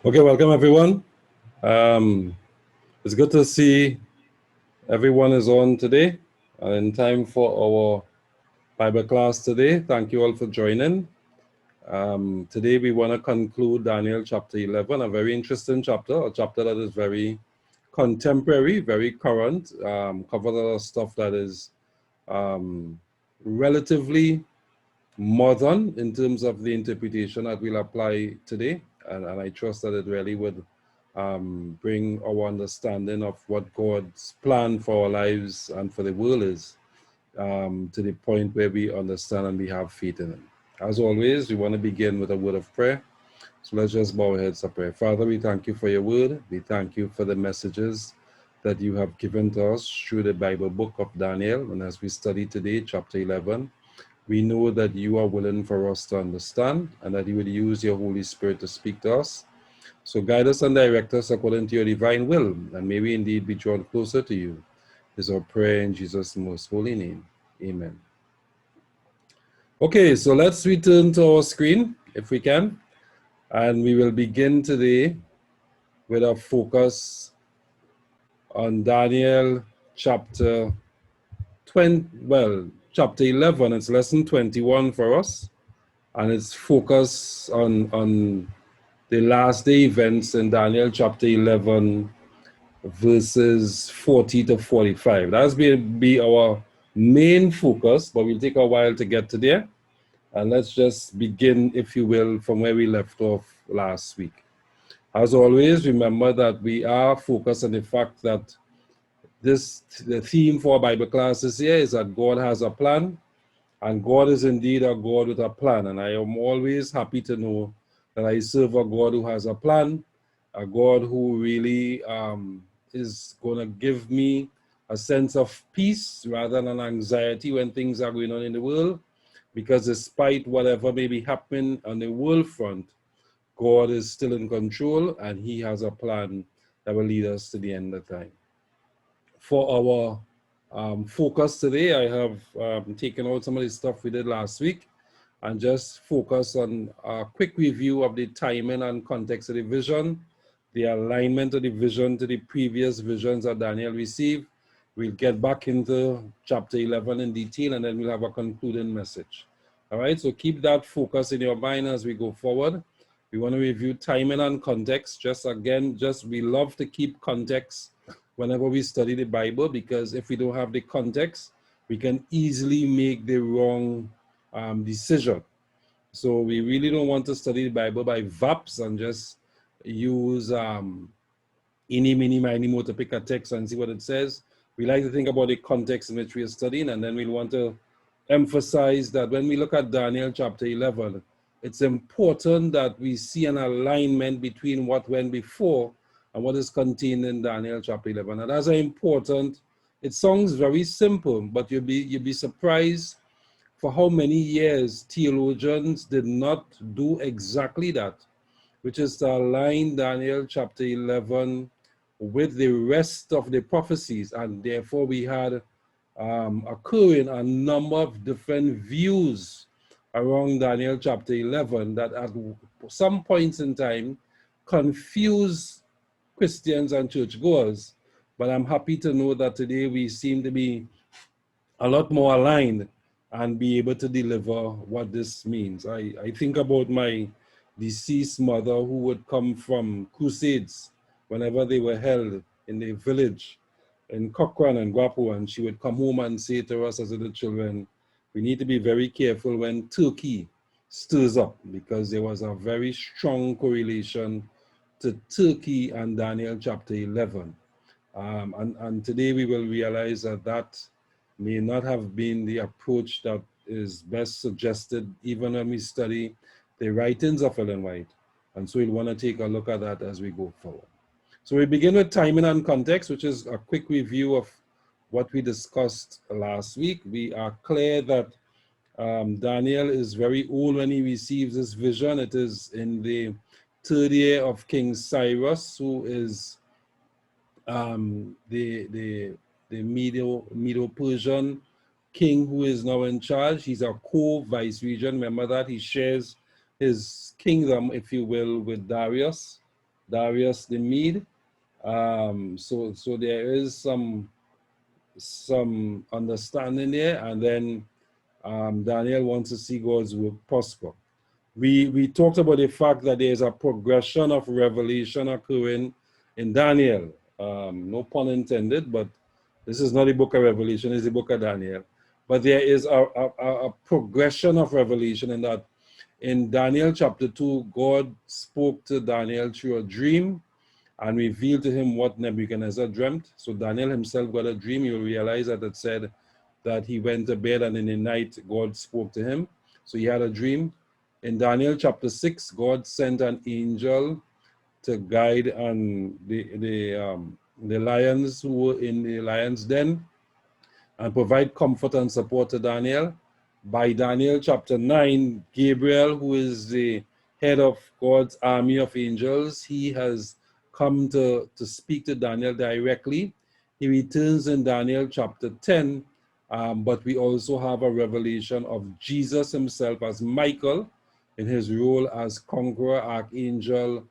Okay, welcome everyone. Um, it's good to see everyone is on today and in time for our Bible class today. Thank you all for joining. Today we want to conclude Daniel chapter 11, a very interesting chapter, a chapter that is very contemporary, very current, covers a lot of stuff that is relatively modern in terms of the interpretation that we'll apply today. And I trust that it really would bring our understanding of what God's plan for our lives and for the world is to the point where we understand and we have faith in Him. As always, we want to begin with a word of prayer. So let's just bow our heads to prayer. Father, we thank you for your word. We thank you for the messages that you have given to us through the Bible book of Daniel. And as we study today, chapter 11, we know that you are willing for us to understand and that you would use your Holy Spirit to speak to us. So guide us and direct us according to your divine will, and may we indeed be drawn closer to you. This is our prayer in Jesus' most holy name. Amen. Okay, so let's return to our screen if we can, and we will begin today with a focus on Daniel chapter chapter 11. It's lesson 21 for us, and it's focused on the last day events in Daniel chapter 11, verses 40 to 45. That's be our main focus, but we'll take a while to get to there. And let's just begin, if you will, from where we left off last week. As always, remember that we are focused on the fact that the theme for our Bible classes here is that God has a plan, and God is indeed a God with a plan. And I am always happy to know that I serve a God who has a plan, a God who really is going to give me a sense of peace rather than anxiety when things are going on in the world. Because despite whatever may be happening on the world front, God is still in control and He has a plan that will lead us to the end of time. For our focus today, I have taken out some of the stuff we did last week and just focus on a quick review of the timing and context of the vision, the alignment of the vision to the previous visions that Daniel received. We'll get back into chapter 11 in detail, and then we'll have a concluding message. All right, so keep that focus in your mind as we go forward. We want to review timing and context. We love to keep context whenever we study the Bible, because if we don't have the context, we can easily make the wrong decision. So we really don't want to study the Bible by vaps and just use eeny, meeny, miny, mo to pick a text and see what it says. We like to think about the context in which we are studying, and then we want to emphasize that when we look at Daniel chapter 11, it's important that we see an alignment between what went before and what is contained in Daniel chapter 11. And that's important. It sounds very simple, but you'll be surprised for how many years theologians did not do exactly that, which is to align Daniel chapter 11 with the rest of the prophecies. And therefore we had occurring a number of different views around Daniel chapter 11 that at some points in time confuse Christians and churchgoers. But I'm happy to know that today we seem to be a lot more aligned and be able to deliver what this means. I think about my deceased mother who would come from crusades whenever they were held in the village in Cochrane and Guapo, and she would come home and say to us as little children, we need to be very careful when Turkey stirs up, because there was a very strong correlation to Turkey and Daniel chapter 11. And today we will realize that that may not have been the approach that is best suggested even when we study the writings of Ellen White. And so we'll want to take a look at that as we go forward. So we begin with timing and context, which is a quick review of what we discussed last week. We are clear that Daniel is very old when he receives this vision. It is in the third year of King Cyrus, who is the Medo-Persian king who is now in charge. He's a co-vice-regent. Remember that he shares his kingdom, if you will, with Darius. Darius the Mede. So there is some understanding there, and then Daniel wants to see God's work prosper. We talked about the fact that there is a progression of revelation occurring in Daniel. No pun intended, but this is not the book of Revelation, it's the book of Daniel. But there is a progression of revelation in that in Daniel chapter 2, God spoke to Daniel through a dream and revealed to him what Nebuchadnezzar dreamt. So Daniel himself got a dream. You'll realize that it said that he went to bed and in the night God spoke to him. So he had a dream. In Daniel chapter 6, God sent an angel to guide the lions who were in the lion's den and provide comfort and support to Daniel. By Daniel chapter 9, Gabriel, who is the head of God's army of angels, he has come to speak to Daniel directly. He returns in Daniel chapter 10, but we also have a revelation of Jesus himself as Michael in his role as conqueror, archangel,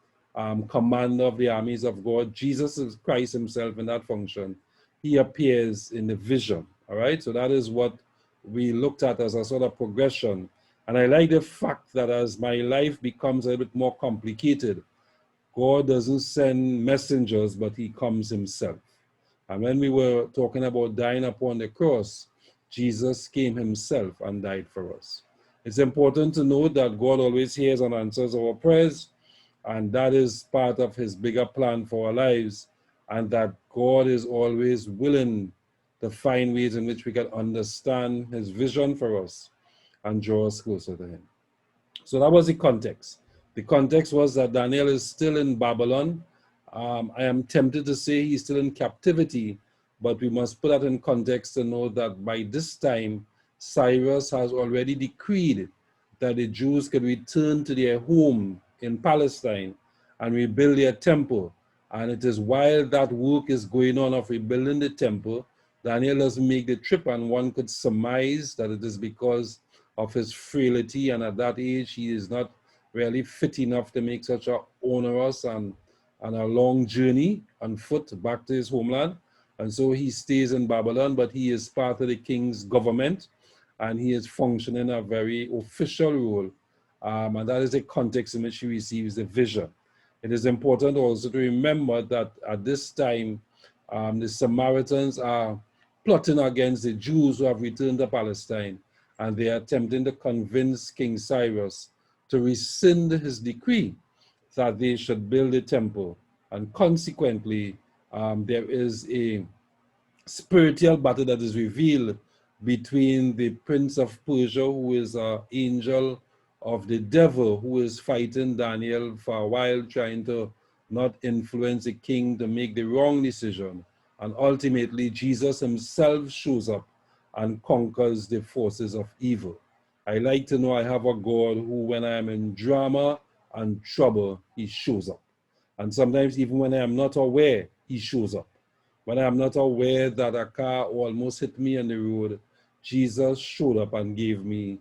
commander of the armies of God. Jesus is Christ himself in that function. He appears in the vision, all right? So that is what we looked at as a sort of progression. And I like the fact that as my life becomes a bit more complicated, God doesn't send messengers, but he comes himself. And when we were talking about dying upon the cross, Jesus came himself and died for us. It's important to note that God always hears and answers our prayers, and that is part of his bigger plan for our lives, and that God is always willing to find ways in which we can understand his vision for us and draw us closer to him. So that was the context. The context was that Daniel is still in Babylon. I am tempted to say he's still in captivity, but we must put that in context to know that by this time, Cyrus has already decreed that the Jews could return to their home in Palestine and rebuild their temple. And it is while that work is going on of rebuilding the temple, Daniel doesn't make the trip, and one could surmise that it is because of his frailty, and at that age he is not really fit enough to make such a onerous and a long journey on foot back to his homeland. And so he stays in Babylon, but he is part of the king's government, and he is functioning a very official role. And that is the context in which he receives the vision. It is important also to remember that at this time, the Samaritans are plotting against the Jews who have returned to Palestine, and they are attempting to convince King Cyrus to rescind his decree that they should build a temple. And consequently, there is a spiritual battle that is revealed between the prince of Persia, who is an angel of the devil, who is fighting Daniel for a while, trying to not influence the king to make the wrong decision. And ultimately, Jesus himself shows up and conquers the forces of evil. I like to know I have a God who, when I am in drama and trouble, he shows up. And sometimes even when I am not aware, he shows up. When I am not aware that a car almost hit me on the road, Jesus showed up and gave me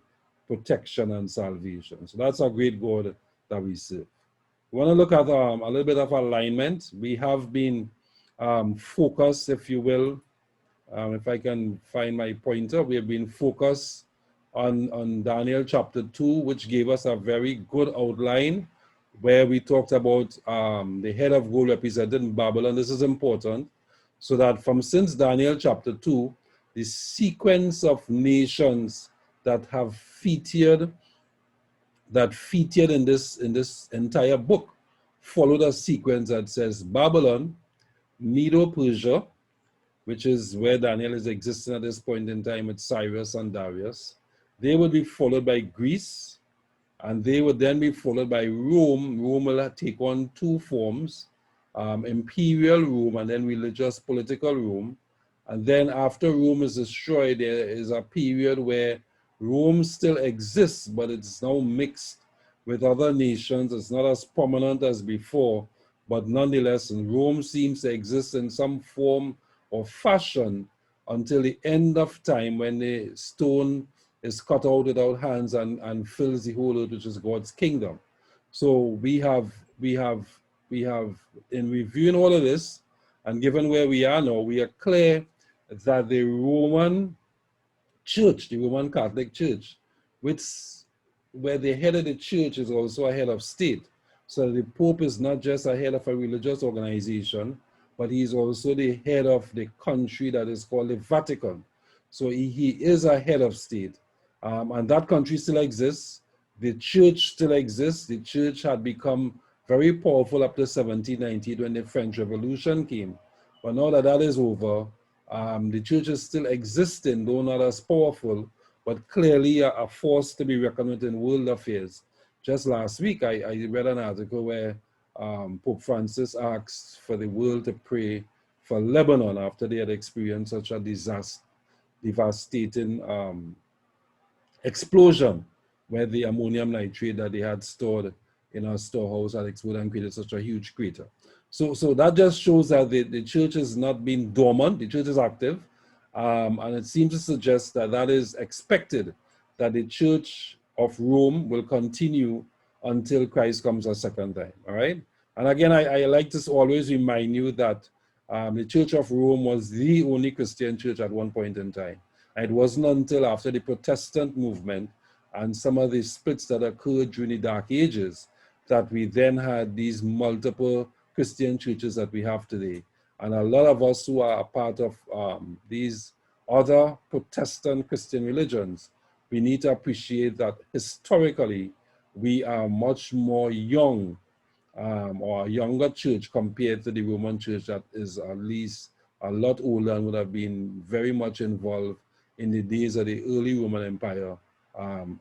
protection and salvation. So that's a great God that we serve. We want to look at a little bit of alignment. We have been focused, if you will. If I can find my pointer, we have been focused on Daniel chapter 2, which gave us a very good outline where we talked about the head of gold represented in Babylon. This is important. So that since Daniel chapter 2, the sequence of nations that have featured in this entire book followed a sequence that says Babylon, Medo-Persia, which is where Daniel is existing at this point in time with Cyrus and Darius. They would be followed by Greece, and they would then be followed by Rome. Rome will take on two forms, imperial Rome and then religious political Rome. And then after Rome is destroyed, there is a period where Rome still exists, but it's now mixed with other nations. It's not as prominent as before, but nonetheless, Rome seems to exist in some form or fashion until the end of time, when the stone is cut out without hands and fills the whole earth, which is God's kingdom. So we have in reviewing all of this, and given where we are now, we are clear that the Roman Church, the Roman Catholic Church, where the head of the church is also a head of state. So the Pope is not just a head of a religious organization, but he's also the head of the country that is called the Vatican. So he is a head of state. And that country still exists. The church still exists. The church had become very powerful up to 1790 when the French Revolution came. But now that that is over, the church is still existing, though not as powerful, but clearly a force to be reckoned with in world affairs. Just last week, I read an article where Pope Francis asked for the world to pray for Lebanon after they had experienced such a devastating explosion where the ammonium nitrate that they had stored in our storehouse had exploded and created such a huge crater. So that just shows that the church has not been dormant, the church is active, and it seems to suggest that that is expected, that the Church of Rome will continue until Christ comes a second time, all right? And again, I like to always remind you that the Church of Rome was the only Christian church at one point in time. And it wasn't until after the Protestant movement and some of the splits that occurred during the Dark Ages that we then had these multiple Christian churches that we have today. And a lot of us who are a part of these other Protestant Christian religions, we need to appreciate that historically we are much more young or a younger church compared to the Roman church that is at least a lot older and would have been very much involved in the days of the early Roman Empire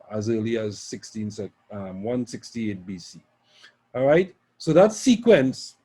as early as 168 BC. All right, so that sequence,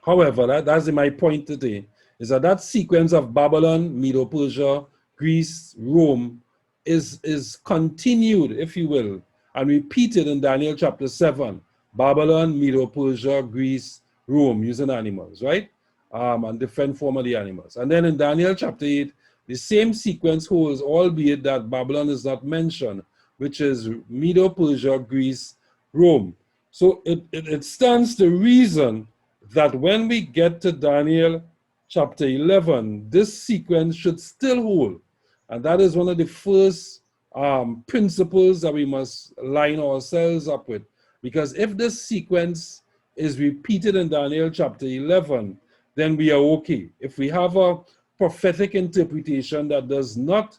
however, that's my point today, is that sequence of Babylon, Medo-Persia, Greece, Rome is continued, if you will, and repeated in Daniel chapter 7. Babylon, Medo-Persia, Greece, Rome, using animals, right? And different form of the animals. And then in Daniel chapter 8, the same sequence holds, albeit that Babylon is not mentioned, which is Medo-Persia, Greece, Rome. So it stands to reason that when we get to Daniel chapter 11, this sequence should still hold. And that is one of the first principles that we must line ourselves up with. Because if this sequence is repeated in Daniel chapter 11, then we are okay. If we have a prophetic interpretation that does not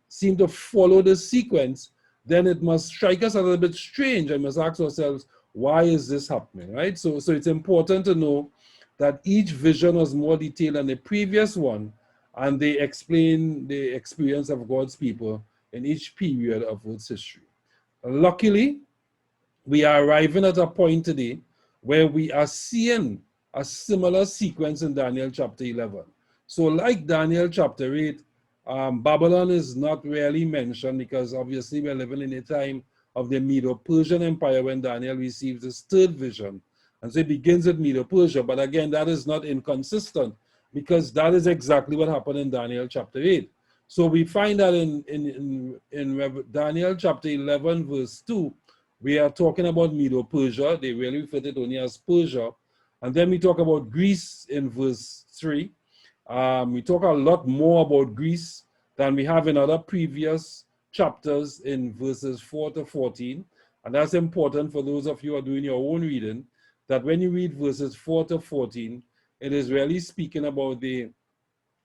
seem to follow the sequence, then it must strike us a little bit strange. I must ask ourselves, why is this happening, right? So it's important to know that each vision was more detailed than the previous one, and they explain the experience of God's people in each period of Earth's history. Luckily, we are arriving at a point today where we are seeing a similar sequence in Daniel chapter 11. So like Daniel chapter 8, Babylon is not really mentioned because obviously we're living in a time of the Medo-Persian Empire when Daniel receives his third vision. And so it begins with Medo-Persia, but again, that is not inconsistent because that is exactly what happened in Daniel chapter 8. So we find that in Daniel chapter 11 verse 2, we are talking about Medo-Persia. They really refer to it only as Persia. And then we talk about Greece in verse 3. We talk a lot more about Greece than we have in other previous chapters in verses 4 to 14. And that's important for those of you who are doing your own reading, that when you read verses 4 to 14, it is really speaking about the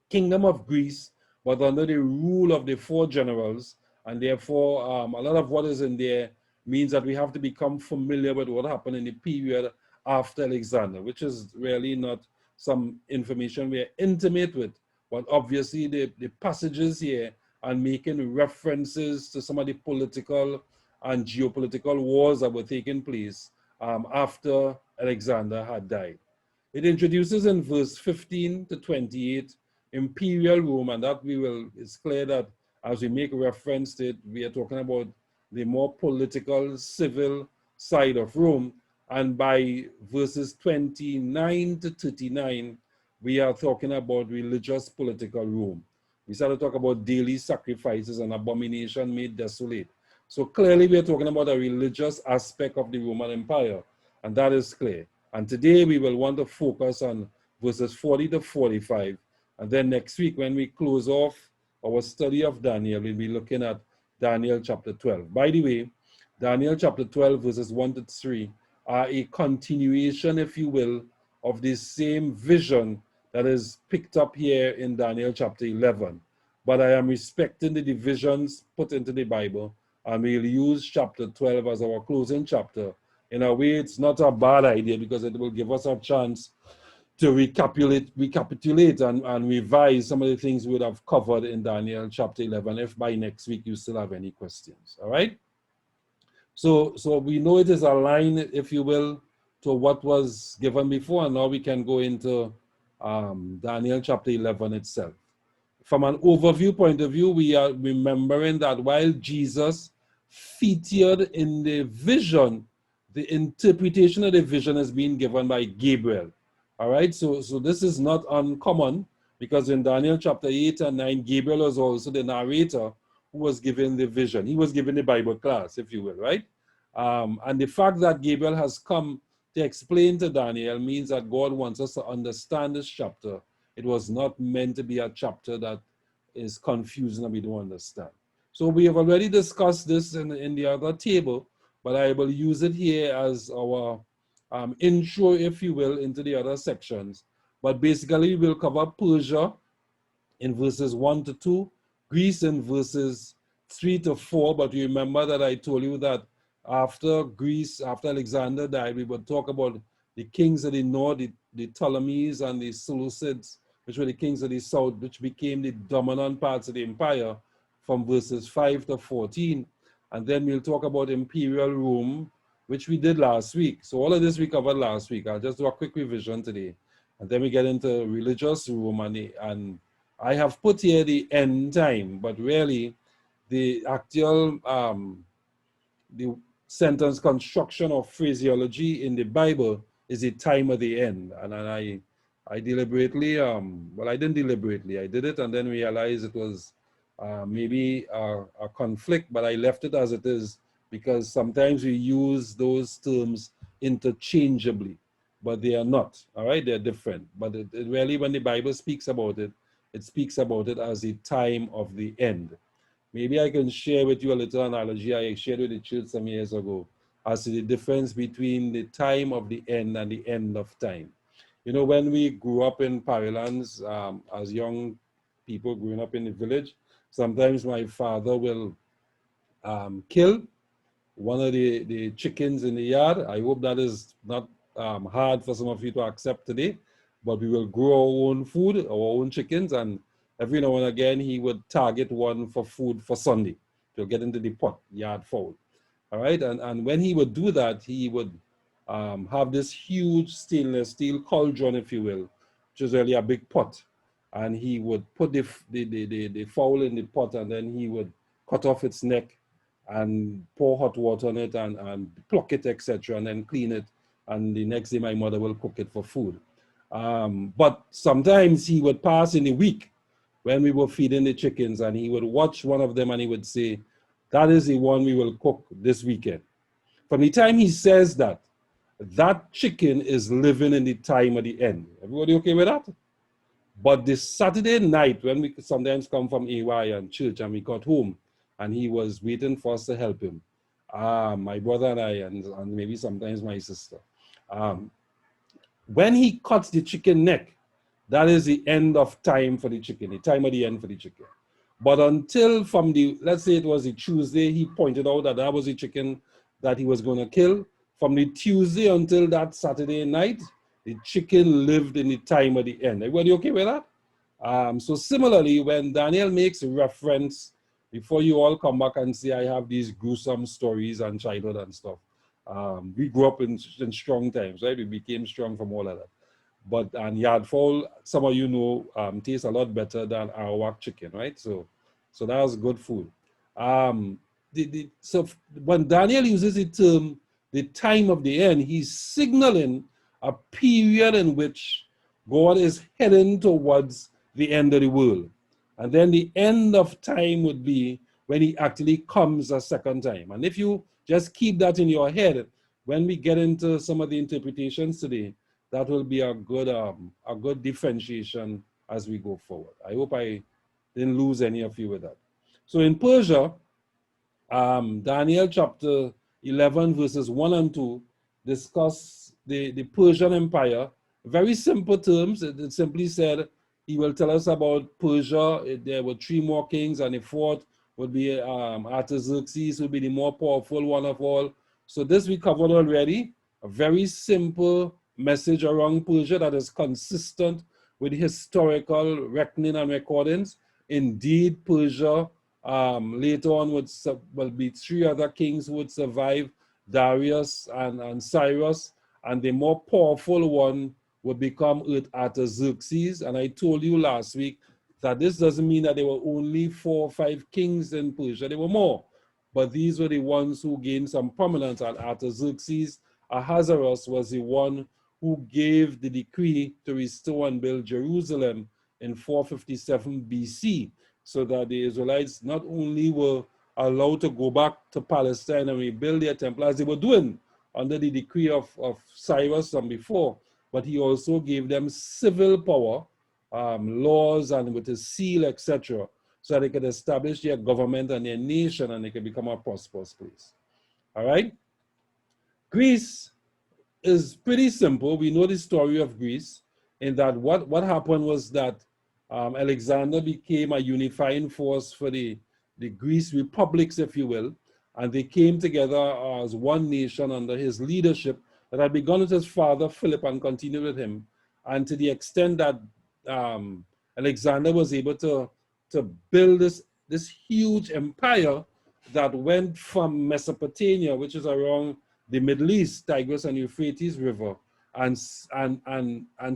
kingdom of Greece, but under the rule of the four generals. And therefore, a lot of what is in there means that we have to become familiar with what happened in the period after Alexander, which is really not some information we're intimate with, but obviously the passages here are making references to some of the political and geopolitical wars that were taking place after Alexander had died. It introduces in verse 15 to 28 imperial Rome, and that it's clear that as we make reference to it, we are talking about the more political, civil side of Rome. And by verses 29 to 39, we are talking about religious political Rome. We start to talk about daily sacrifices and abomination made desolate. So clearly we are talking about a religious aspect of the Roman Empire, and that is clear. And today we will want to focus on verses 40 to 45. And then next week, when we close off our study of Daniel, we'll be looking at Daniel chapter 12. By the way, Daniel chapter 12, verses 1 to 3 are a continuation, if you will, of this same vision that is picked up here in Daniel chapter 11. But I am respecting the divisions put into the Bible, and we'll use chapter 12 as our closing chapter. In a way, it's not a bad idea because it will give us a chance to recapitulate and revise some of the things we would have covered in Daniel chapter 11, if by next week you still have any questions. All right? So we know it is aligned, if you will, to what was given before, and now we can go into Daniel chapter 11 itself. From an overview point of view, we are remembering that while Jesus featured in the vision, the interpretation of the vision is being given by Gabriel. All right, so this is not uncommon, because in Daniel chapter 8 and 9, Gabriel was also the narrator who was given the vision. He was given the Bible class, if you will, right? And the fact that Gabriel has come to explain to Daniel means that God wants us to understand this chapter. It was not meant to be a chapter that is confusing and we don't understand. So we have already discussed this in the other table, but I will use it here as our intro, if you will, into the other sections. But basically, we'll cover Persia in verses 1 to 2, Greece in verses 3 to 4. But you remember that I told you that after Greece, after Alexander died, we would talk about the kings of the north, the Ptolemies and the Seleucids, which were the kings of the south, which became the dominant parts of the empire from verses 5 to 14. And then we'll talk about imperial Rome, which we did last week. So all of this we covered last week. I'll just do a quick revision today. And then we get into religious Rome, and I have put here the end time, but really the actual the sentence construction or phraseology in the Bible is the time of the end. And I deliberately, well, I didn't deliberately, I did it and then realized it was maybe a conflict, but I left it as it is because sometimes we use those terms interchangeably, but they are not, all right? They're different. But it really, when the Bible speaks about it, it speaks about it as the time of the end. Maybe I can share with you a little analogy I shared with the church some years ago as to the difference between the time of the end and the end of time. You know, when we grew up in Paralands, as young people growing up in the village, sometimes my father will kill one of the chickens in the yard. I hope that is not hard for some of you to accept today, but we will grow our own food, our own chickens, and every now and again he would target one for food for Sunday to get into the pot, yard fowl. All right, and when he would do that, he would have this huge stainless steel cauldron, if you will, which is really a big pot. And he would put the fowl in the pot, and then he would cut off its neck and pour hot water on it and pluck it, etc., and then clean it. And the next day my mother will cook it for food. But sometimes he would pass in a week when we were feeding the chickens, and he would watch one of them and he would say, that is the one we will cook this weekend. From the time he says that, that chicken is living in the time of the end. Everybody okay with that? But this Saturday night, when we sometimes come from AY and church and we got home, and he was waiting for us to help him, my brother and I, and maybe sometimes my sister. When he cuts the chicken neck, that is the end of time for the chicken, the time of the end for the chicken. But until from the, let's say it was a Tuesday, he pointed out that that was the chicken that he was going to kill. From the Tuesday until that Saturday night, the chicken lived in the time of the end. Everybody okay with that? So similarly, when Daniel makes a reference, before you all come back and say, I have these gruesome stories and childhood and stuff. We grew up in strong times, right? We became strong from all of that. But and yard fowl, some of you know, tastes a lot better than Arawak chicken, right? So that was good food. So when Daniel uses the term, the time of the end, he's signaling a period in which God is heading towards the end of the world. And then the end of time would be when he actually comes a second time. And if you just keep that in your head, when we get into some of the interpretations today, that will be a good differentiation as we go forward. I hope I didn't lose any of you with that. So in Persia, Daniel chapter 11 verses 1 and 2 discuss the Persian Empire. Very simple terms. It simply said he will tell us about Persia. There were 3 more kings, and the 4th would be Artaxerxes, who would be the more powerful one of all. So this we covered already. A very simple message around Persia that is consistent with historical reckoning and recordings. Indeed, Persia later on will be 3 other kings who would survive, Darius and Cyrus, and the more powerful one would become Artaxerxes. And I told you last week that this doesn't mean that there were only 4 or 5 kings in Persia. There were more, but these were the ones who gained some prominence. And Artaxerxes, Ahasuerus, was the one who gave the decree to restore and build Jerusalem in 457 BC, so that the Israelites not only were allowed to go back to Palestine and rebuild their temple as they were doing under the decree of Cyrus from before, but he also gave them civil power, laws, and with his seal, etc., so that they could establish their government and their nation, and they could become a prosperous place. All right? Greece is pretty simple. We know the story of Greece, in that what happened was that Alexander became a unifying force for the Greece republics, if you will, and they came together as one nation under his leadership that had begun with his father Philip and continued with him. And to the extent that Alexander was able to build this huge empire that went from Mesopotamia, which is around the Middle East, Tigris and Euphrates River, and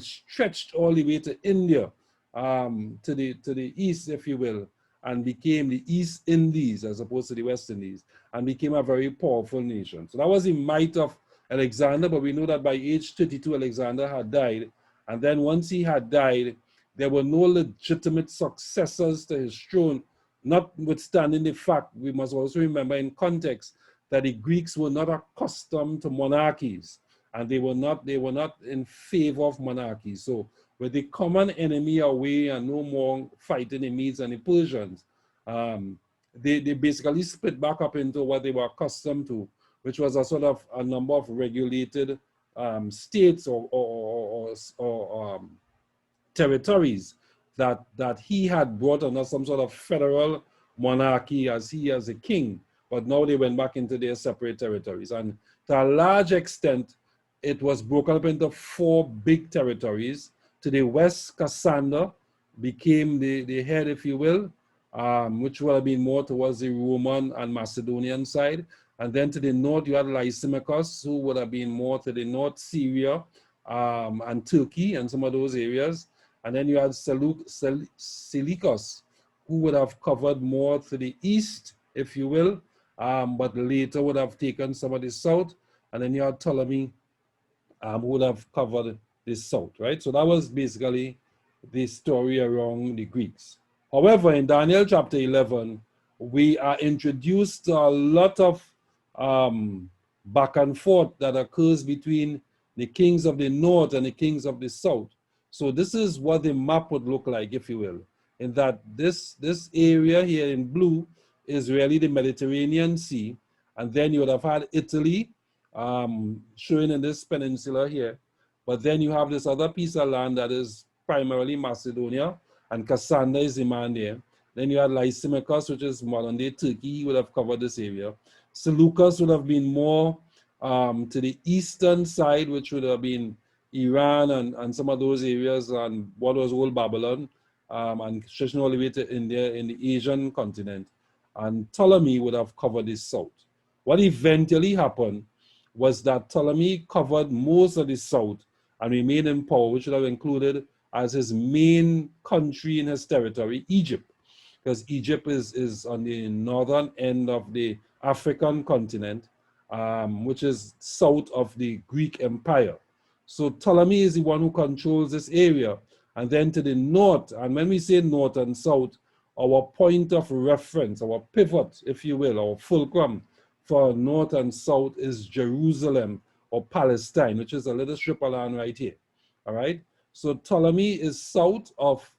stretched all the way to India, to the east, if you will, and became the East Indies as opposed to the West Indies, and became a very powerful nation. So that was the might of Alexander, but we know that by age 32, Alexander had died. And then once he had died, there were no legitimate successors to his throne, notwithstanding the fact, we must also remember in context, that the Greeks were not accustomed to monarchies, and they were not in favor of monarchies. So with the common enemy away and no more fighting the Medes and the Persians, they basically split back up into what they were accustomed to, which was a sort of a number of regulated states or territories that he had brought under some sort of federal monarchy as a king. But now they went back into their separate territories. And to a large extent, it was broken up into 4 big territories. To the west, Cassander became the head, if you will, which would have been more towards the Roman and Macedonian side. And then to the north, you had Lysimachus, who would have been more to the north, Syria and Turkey and some of those areas. And then you had Seleucus, who would have covered more to the east, if you will, but later would have taken some of the south. And then you had Ptolemy, who would have covered the south, right? So that was basically the story around the Greeks. However, in Daniel chapter 11, we are introduced to a lot of back and forth that occurs between the kings of the north and the kings of the south. So this is what the map would look like, if you will, in that this area here in blue is really the Mediterranean Sea. And then you would have had Italy, showing in this peninsula here. But then you have this other piece of land that is primarily Macedonia, and Cassander is the man there. Then you had Lysimachus, which is modern day Turkey, would have covered this area. Seleucus would have been more to the eastern side, which would have been Iran and some of those areas, and what was old Babylon, and stretching all the way to India in the Asian continent. And Ptolemy would have covered the south. What eventually happened was that Ptolemy covered most of the south and remained in power, which would have included as his main country in his territory, Egypt, because Egypt is on the northern end of the African continent, which is south of the Greek Empire. So Ptolemy is the one who controls this area. And then to the north, and when we say north and south, our point of reference, our pivot, if you will, our fulcrum for north and south is Jerusalem or Palestine, which is a little strip of land right here. All right. So Ptolemy is south of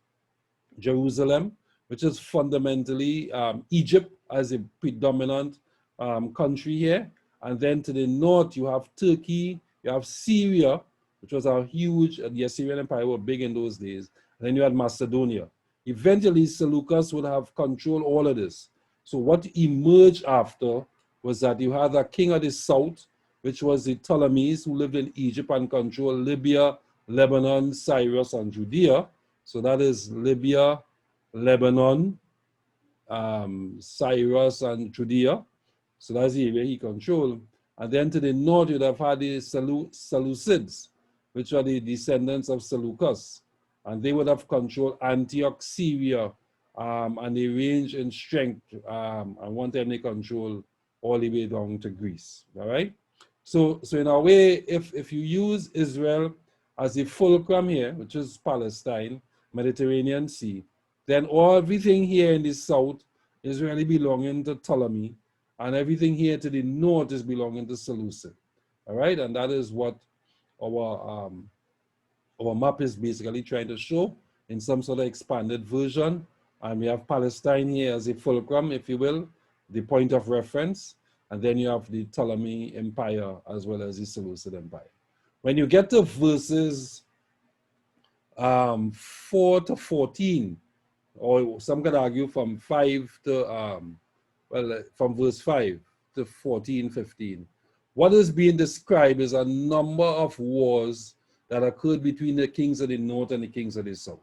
Jerusalem, which is fundamentally Egypt as a predominant country here. And then to the north, you have Turkey, you have Syria, which was a huge, the Assyrian Empire were big in those days. And then you had Macedonia. Eventually, Seleucus would have control all of this. So what emerged after was that you had a king of the south, which was the Ptolemies, who lived in Egypt and controlled Libya, Lebanon, Cyrus, and Judea. So that is Libya, Lebanon, Cyrus, and Judea. So that's the area he controlled. And then to the north, you'd have had the Seleucids, which are the descendants of Seleucus. And they would have controlled Antioch, Syria, and they range in strength. And one time they control all the way down to Greece. All right? So in a way, if you use Israel as the fulcrum here, which is Palestine, Mediterranean Sea, then everything here in the south is really belonging to Ptolemy, and everything here to the north is belonging to Seleucid. All right, and that is what our map is basically trying to show in some sort of expanded version. And we have Palestine here as a fulcrum, if you will, the point of reference, and then you have the Ptolemy Empire as well as the Seleucid Empire. When you get to verses 4 to 14, or some could argue from 5 to, from verse 5 to 14, 15, what is being described is a number of wars that occurred between the kings of the north and the kings of the south.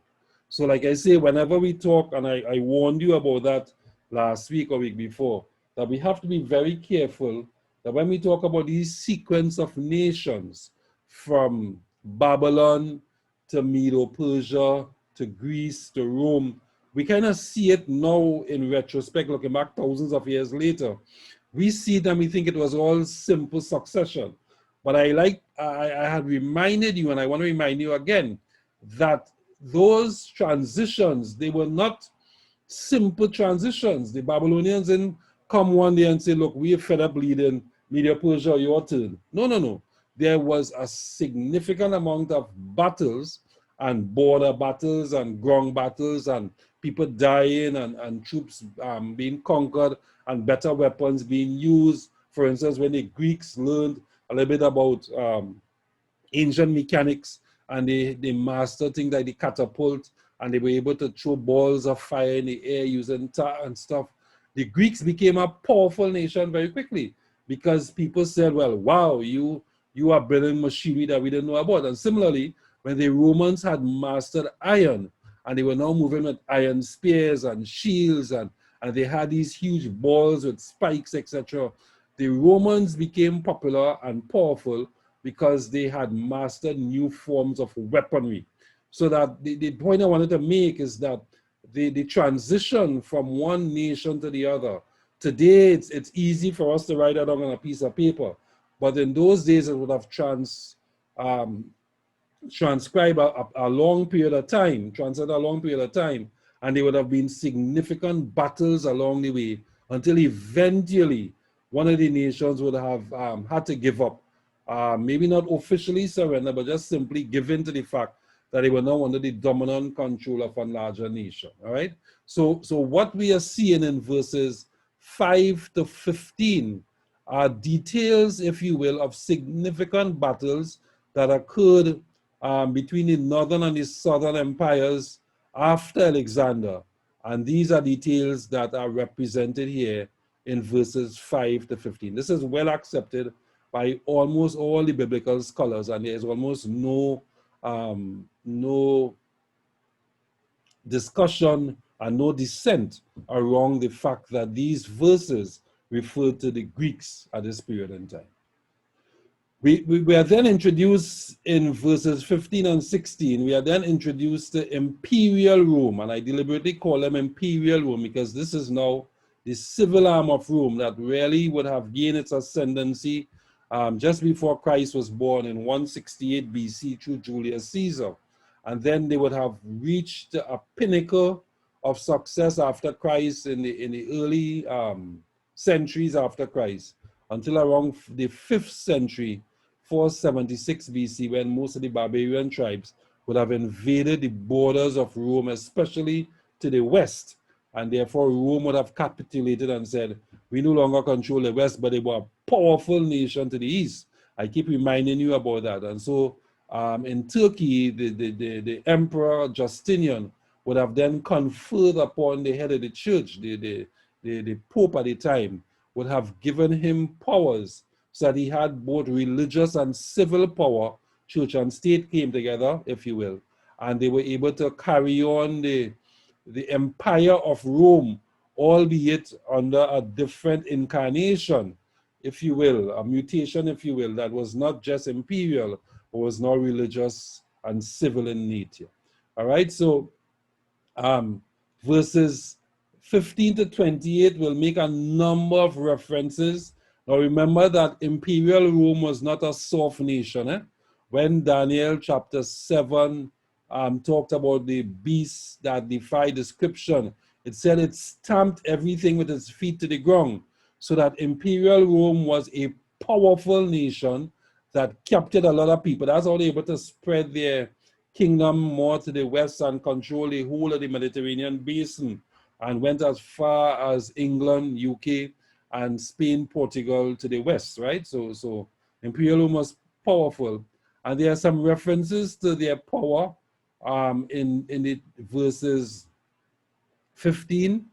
So like I say, whenever we talk, and I warned you about that last week or week before, that we have to be very careful that when we talk about these sequence of nations, from Babylon to Medo-Persia to Greece to Rome, we kind of see it now in retrospect, looking back thousands of years later. We see it and we think it was all simple succession. But I had reminded you, and I want to remind you again, that those transitions, they were not simple transitions. The Babylonians didn't come one day and say, look, we're fed up leading Medo-Persia, your turn. No. There was a significant amount of battles and border battles and ground battles and people dying and troops being conquered and better weapons being used. For instance, when the Greeks learned a little bit about ancient mechanics and they mastered things like the catapult, and they were able to throw balls of fire in the air using tar and stuff, the Greeks became a powerful nation very quickly because people said, well, wow, you are building machinery that we didn't know about. And similarly, when the Romans had mastered iron, and they were now moving with iron spears and shields, and they had these huge balls with spikes, etc., the Romans became popular and powerful because they had mastered new forms of weaponry. So that the point I wanted to make is that the transition from one nation to the other, today it's easy for us to write it down on a piece of paper, but in those days it would have transcribed a long period of time, and there would have been significant battles along the way until eventually one of the nations would have had to give up. Maybe not officially surrender, but just simply give in to the fact that they were now under the dominant control of a larger nation. All right. So what we are seeing in verses 5 to 15 are details, if you will, of significant battles that occurred between the northern and the southern empires after Alexander. And these are details that are represented here in verses 5 to 15. This is well accepted by almost all the biblical scholars, and there is almost no discussion and no dissent around the fact that these verses refer to the Greeks at this period in time. We are then introduced in verses 15 and 16, we are then introduced to Imperial Rome, and I deliberately call them Imperial Rome because this is now the civil arm of Rome that really would have gained its ascendancy just before Christ was born in 168 BC through Julius Caesar. And then they would have reached a pinnacle of success after Christ in the early centuries after Christ. until around the 5th century, 476 BC, when most of the barbarian tribes would have invaded the borders of Rome, especially to the west. And therefore, Rome would have capitulated and said, we no longer control the west, but they were a powerful nation to the east. I keep reminding you about that. And so in Turkey, the Emperor Justinian would have then conferred upon the head of the church, the Pope at the time, would have given him powers so that he had both religious and civil power. Church and state came together, if you will, and they were able to carry on the empire of Rome, albeit under a different incarnation, if you will, a mutation, if you will, that was not just imperial, but was now religious and civil in nature. All right, so verses 15 to 28 will make a number of references. Now remember that imperial Rome was not a soft nation. When Daniel chapter 7 talked about the beast that defied description, it said it stamped everything with its feet to the ground, so that imperial Rome was a powerful nation that captured a lot of people. That's how they were able to spread their kingdom more to the west and control the whole of the Mediterranean basin, and went as far as England, UK, and Spain, Portugal to the west, right? So imperial Rome was powerful. And there are some references to their power in the verses 15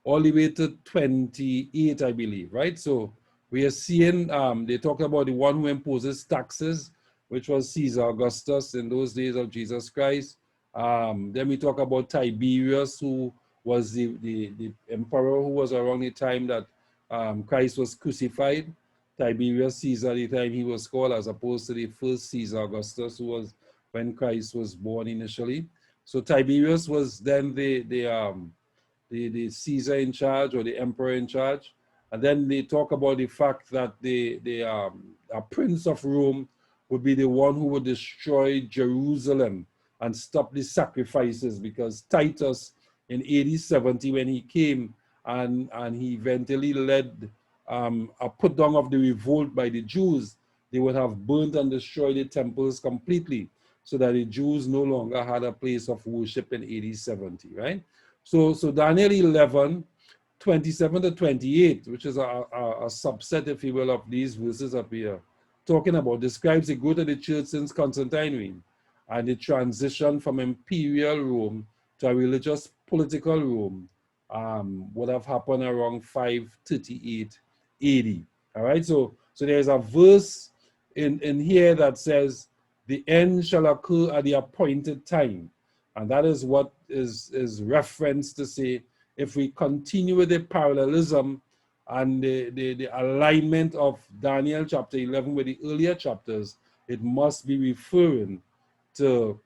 all the way to 28, I believe, right? So we are seeing, they talk about the one who imposes taxes, which was Caesar Augustus in those days of Jesus Christ. Then we talk about Tiberius, who was the emperor who was around the time that Christ was crucified. Tiberius Caesar, the time he was called, as opposed to the first Caesar Augustus, who was when Christ was born initially. So Tiberius was then the Caesar in charge, or the emperor in charge. And then they talk about the fact that a prince of Rome would be the one who would destroy Jerusalem and stop the sacrifices, because Titus in AD 70, when he came and he eventually led a put down of the revolt by the Jews, they would have burnt and destroyed the temples completely, so that the Jews no longer had a place of worship in AD 70, right? So Daniel 11, 27 to 28, which is a subset, if you will, of these verses up here, talking about, describes the growth of the church since Constantine reign, and the transition from imperial Rome to a religious political Rome would have happened around 538 AD. All right, so there's a verse in here that says, the end shall occur at the appointed time. And that is what is referenced to say, if we continue with the parallelism and the alignment of Daniel chapter 11 with the earlier chapters, it must be referring to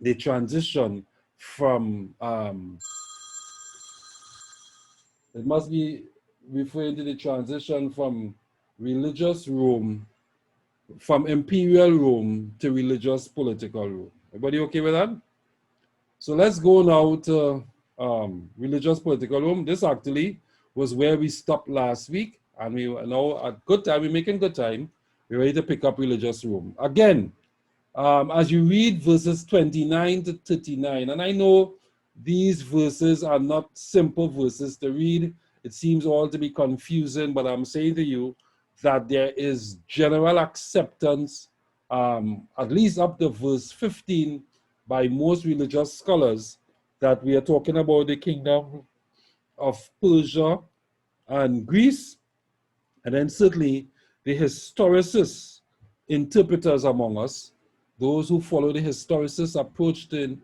the transition from, it must be referring to the transition from religious Rome, from imperial Rome to religious political Rome. Everybody okay with that? So let's go now to religious political Rome. This actually was where we stopped last week, and we are now at good time. We're making good time. We're ready to pick up religious Rome. Again, as you read verses 29 to 39, and I know these verses are not simple verses to read. It seems all to be confusing, but I'm saying to you that there is general acceptance, at least up to verse 15, by most religious scholars, that we are talking about the kingdom of Persia and Greece, and then certainly the historicists, interpreters among us, those who follow the historicist approach to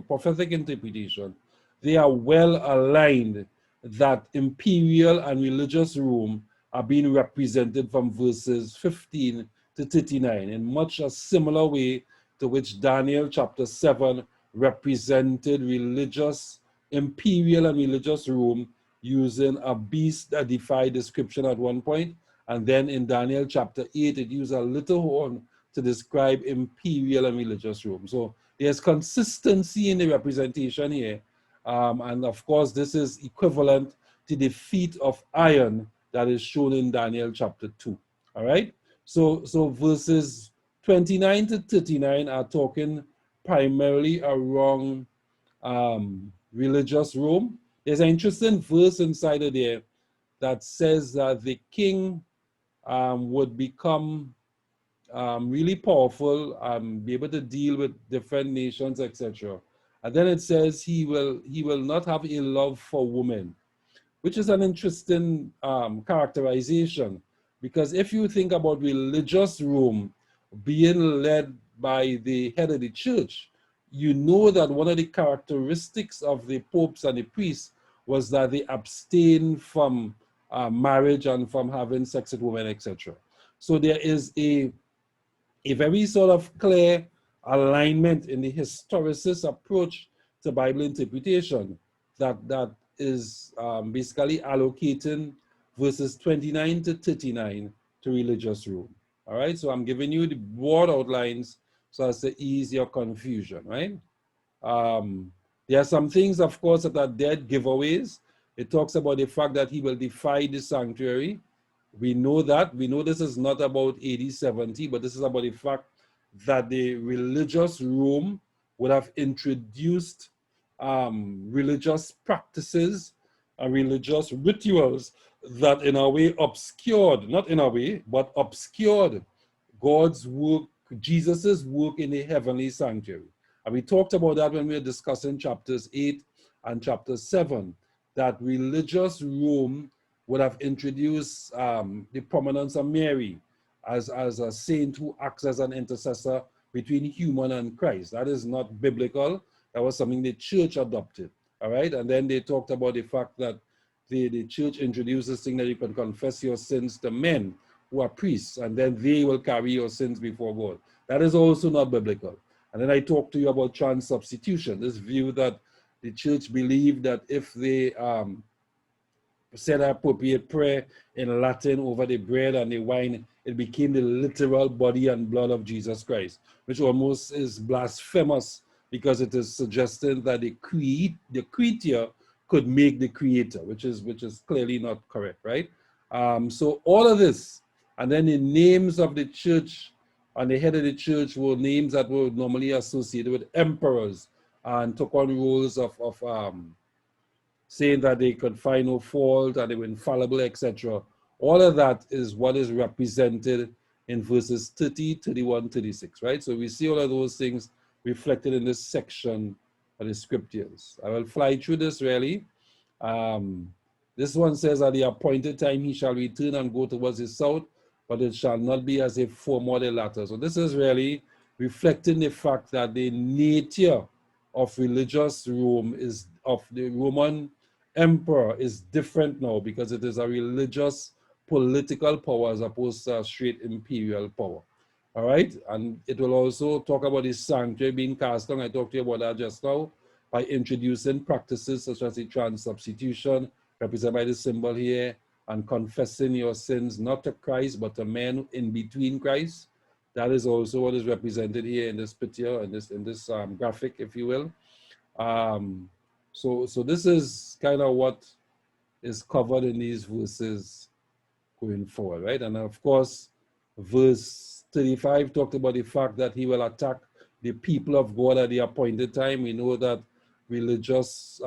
prophetic interpretation, they are well aligned that imperial and religious Rome are being represented from verses 15 to 39 in much a similar way to which Daniel chapter 7 represented religious, imperial and religious Rome using a beast that defied description at one point. And then in Daniel chapter 8, it used a little horn to describe imperial and religious Rome. So there's consistency in the representation here. And of course, this is equivalent to the feet of iron that is shown in Daniel chapter 2. All right? So verses 29 to 39 are talking primarily around religious Rome. There's an interesting verse inside of there that says that the king would become really powerful, be able to deal with different nations, etc. And then it says he will not have a love for women, which is an interesting characterization, because if you think about religious Rome being led by the head of the church, you know that one of the characteristics of the popes and the priests was that they abstained from marriage and from having sex with women, etc. So there is a very sort of clear alignment in the historicist approach to Bible interpretation that is basically allocating verses 29 to 39 to religious Rome. All right, so I'm giving you the broad outlines so as to ease your confusion, right? There are some things, of course, that are dead giveaways. It talks about the fact that he will defy the sanctuary. We know that. We know this is not about AD 70, but this is about the fact that the religious Rome would have introduced religious practices and religious rituals that in a way obscured, not in a way, but obscured God's work, Jesus's work in the heavenly sanctuary. And we talked about that when we were discussing chapters 8 and chapter 7, that religious Rome would have introduced the prominence of Mary as a saint who acts as an intercessor between human and Christ. That is not biblical. That was something the church adopted. All right. And then they talked about the fact that the church introduced this thing that you can confess your sins to men who are priests, and then they will carry your sins before God. That is also not biblical. And then I talked to you about transubstitution, this view that the church believed that if they said appropriate prayer in Latin over the bread and the wine, it became the literal body and blood of Jesus Christ, which almost is blasphemous because it is suggesting that the creature could make the creator, which is clearly not correct, right? So all of this, and then the names of the church and the head of the church were names that were normally associated with emperors and took on roles of saying that they could find no fault and they were infallible, etc. All of that is what is represented in verses 30, 31, 36, right? So we see all of those things reflected in this section of the scriptures. I will fly through this really. This one says, at the appointed time he shall return and go towards the south, but it shall not be as if former the latter. So this is really reflecting the fact that the nature of religious Rome is, of the Roman emperor, is different now because it is a religious political power as opposed to a straight imperial power. All right, and it will also talk about the sanctuary being cast down. I talked to you about that just now, by introducing practices such as the transubstitution, represented by the symbol here, and confessing your sins not to Christ but to men in between Christ. That is also what is represented here in this picture, in this graphic, if you will. So this is kind of what is covered in these verses going forward, right? And of course, verse 35 talked about the fact that he will attack the people of God at the appointed time. We know that religious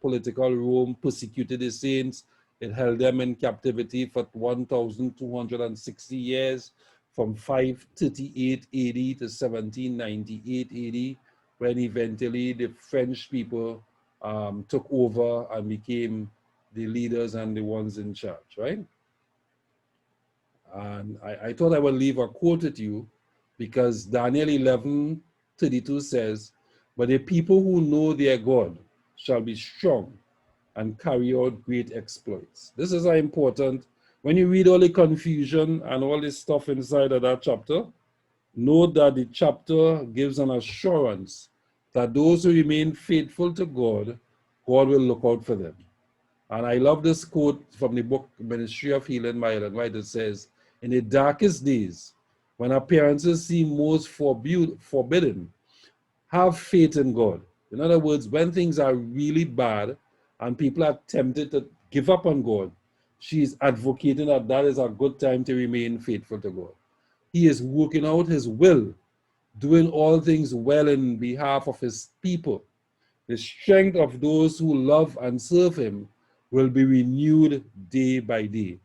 political Rome persecuted the saints. It held them in captivity for 1,260 years, from 538 AD to 1798 AD, when eventually the French people took over and became the leaders and the ones in charge, right? And I thought I would leave a quote with you, because Daniel 11:32 says, but the people who know their God shall be strong and carry out great exploits. This is important. When you read all the confusion and all this stuff inside of that chapter, note that the chapter gives an assurance that those who remain faithful to God, God will look out for them. And I love this quote from the book Ministry of Healing by Ellen White. It says, in the darkest days, when appearances seem most forbidden, have faith in God. In other words, when things are really bad and people are tempted to give up on God, she's advocating that that is a good time to remain faithful to God. He is working out his will, doing all things well in behalf of his people. The strength of those who love and serve him will be renewed day by day.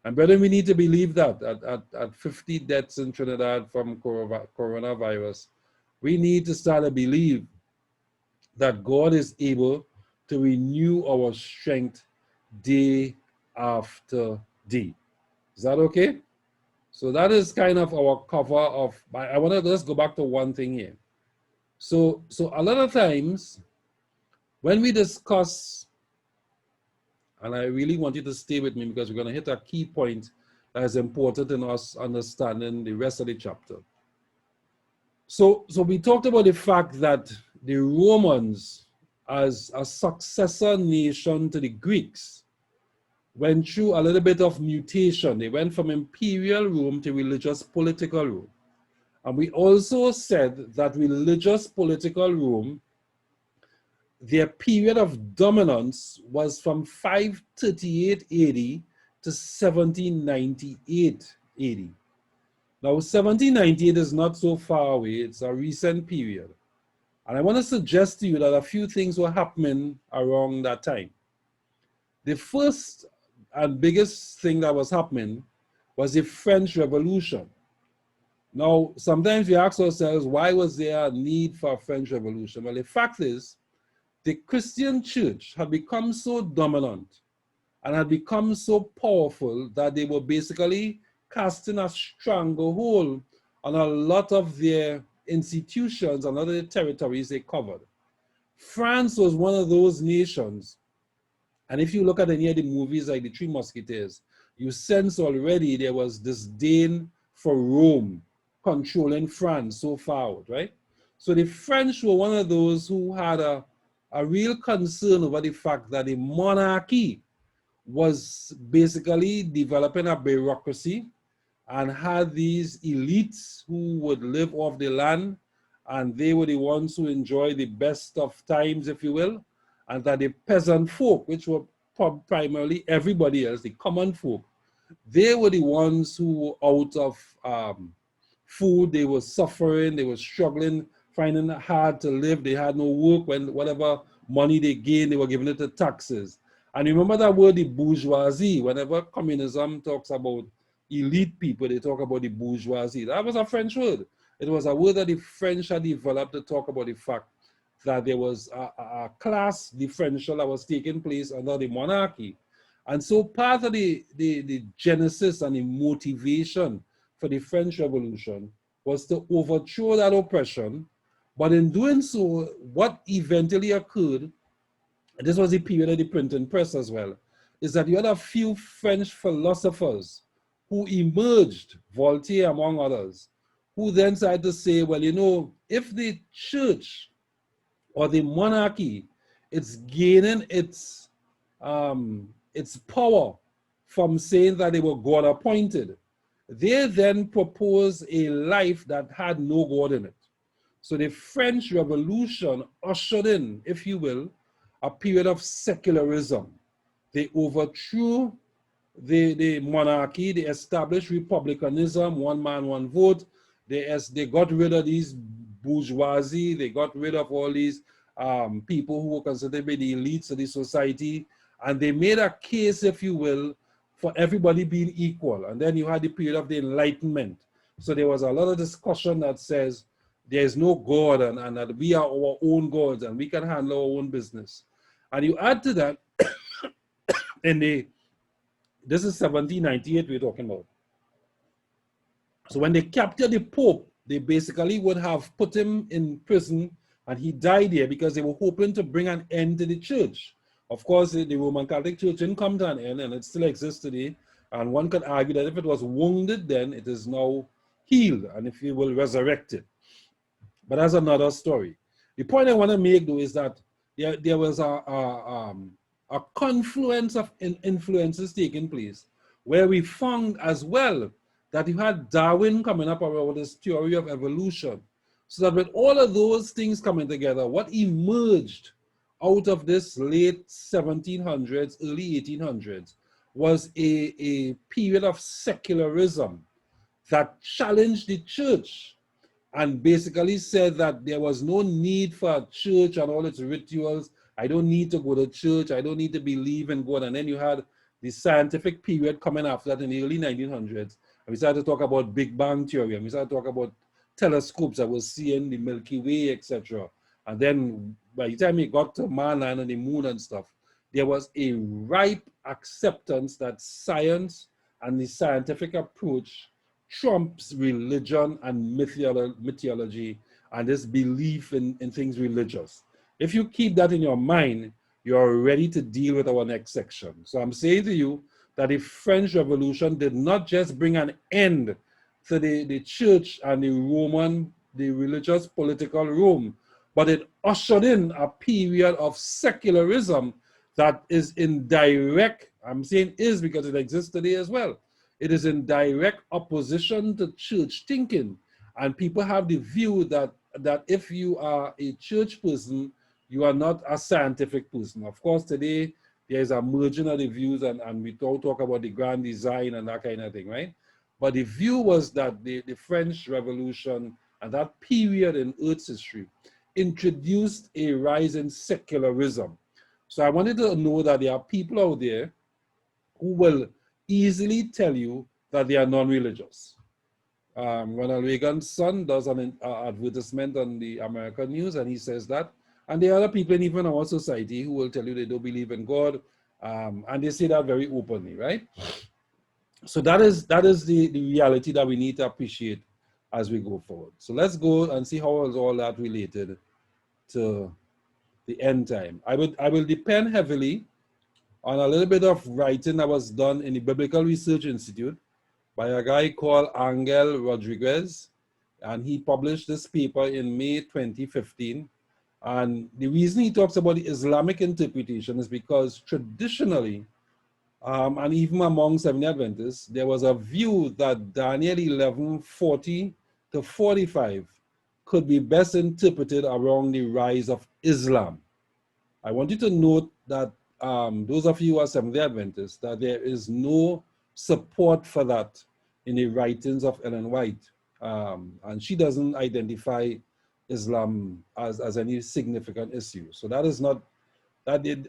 And brethren, we need to believe that at 50 deaths in Trinidad from coronavirus, we need to start to believe that God is able to renew our strength day after day. Is that okay? So that is kind of our cover of, I want to just go back to one thing here. So a lot of times when we discuss, and I really want you to stay with me because we're going to hit a key point that is important in us understanding the rest of the chapter. So we talked about the fact that the Romans, as a successor nation to the Greeks, went through a little bit of mutation. They went from imperial Rome to religious political Rome. And we also said that religious political Rome, their period of dominance was from 538 AD to 1798 AD. Now, 1798 is not so far away. It's a recent period. And I want to suggest to you that a few things were happening around that time. The first and biggest thing that was happening was the French Revolution. Now, sometimes we ask ourselves, why was there a need for a French Revolution? Well, the fact is, the Christian church had become so dominant and had become so powerful that they were basically casting a stranglehold on a lot of their institutions and other territories they covered. France was one of those nations. And if you look at any of the movies like The Three Musketeers, you sense already there was disdain for Rome controlling France so far out, right? So the French were one of those who had a real concern over the fact that the monarchy was basically developing a bureaucracy and had these elites who would live off the land, and they were the ones who enjoyed the best of times, if you will, and that the peasant folk, which were primarily everybody else, the common folk, they were the ones who were out of food, they were suffering, they were struggling, finding it hard to live, they had no work, when whatever money they gained, they were giving it to taxes. And remember that word, the bourgeoisie. Whenever communism talks about elite people, they talk about the bourgeoisie. That was a French word. It was a word that the French had developed to talk about the fact that there was a class differential that was taking place under the monarchy. And so part of the genesis and the motivation for the French Revolution was to overthrow that oppression. But in doing so, what eventually occurred, and this was the period of the printing press as well, is that you had a few French philosophers who emerged, Voltaire among others, who then started to say, well, you know, if the church or the monarchy is gaining its power from saying that they were God appointed, they then proposed a life that had no God in it. So the French Revolution ushered in, if you will, a period of secularism. They overthrew the monarchy, they established republicanism, one man, one vote. They got rid of these bourgeoisie, they got rid of all these people who were considered to be the elites of the society, and they made a case, if you will, for everybody being equal. And then you had the period of the Enlightenment. So there was a lot of discussion that says there is no God, and that we are our own gods and we can handle our own business. And you add to that, this is 1798 we're talking about. So when they captured the Pope, they basically would have put him in prison, and he died there because they were hoping to bring an end to the church. Of course, the Roman Catholic Church didn't come to an end, and it still exists today. And one could argue that if it was wounded, then it is now healed, and if you will, resurrected. But that's another story. The point I want to make, though, is that there was a confluence of influences taking place, where we found as well that you had Darwin coming up about this theory of evolution. So that with all of those things coming together, what emerged out of this late 1700s, early 1800s, was a period of secularism that challenged the church and basically said that there was no need for a church and all its rituals. I don't need to go to church. I don't need to believe in God. And then you had the scientific period coming after that in the early 1900s. And we started to talk about Big Bang Theory, and we started to talk about telescopes that were seeing the Milky Way, etc. And then by the time it got to man and the moon and stuff, there was a ripe acceptance that science and the scientific approach trumps religion and mythology and this belief in things religious. If you keep that in your mind, you're ready to deal with our next section. So I'm saying to you that the French Revolution did not just bring an end to the church and the religious political Rome, but it ushered in a period of secularism that is in direct, I'm saying is because it exists today as well. It is in direct opposition to church thinking. And people have the view that if you are a church person, you are not a scientific person. Of course, today there is a merging of the views, and we don't talk about the grand design and that kind of thing, right? But the view was that the French Revolution and that period in Earth's history introduced a rise in secularism. So I wanted to know that there are people out there who will easily tell you that they are non-religious. Ronald Reagan's son does an advertisement on the American news, and he says that. And there are other people, even in our society, who will tell you they don't believe in God, and they say that very openly, right? So that is the reality that we need to appreciate as we go forward. So let's go and see how is all that related to the end time. I will depend heavily on a little bit of writing that was done in the Biblical Research Institute by a guy called Angel Rodriguez, and he published this paper in May 2015. And the reason he talks about the Islamic interpretation is because traditionally, and even among Seventh-day Adventists, there was a view that Daniel 11:40 to 45 could be best interpreted around the rise of Islam. I want you to note that those of you who are Seventh-day Adventists, that there is no support for that in the writings of Ellen White. And she doesn't identify Islam as any significant issue. So that is not,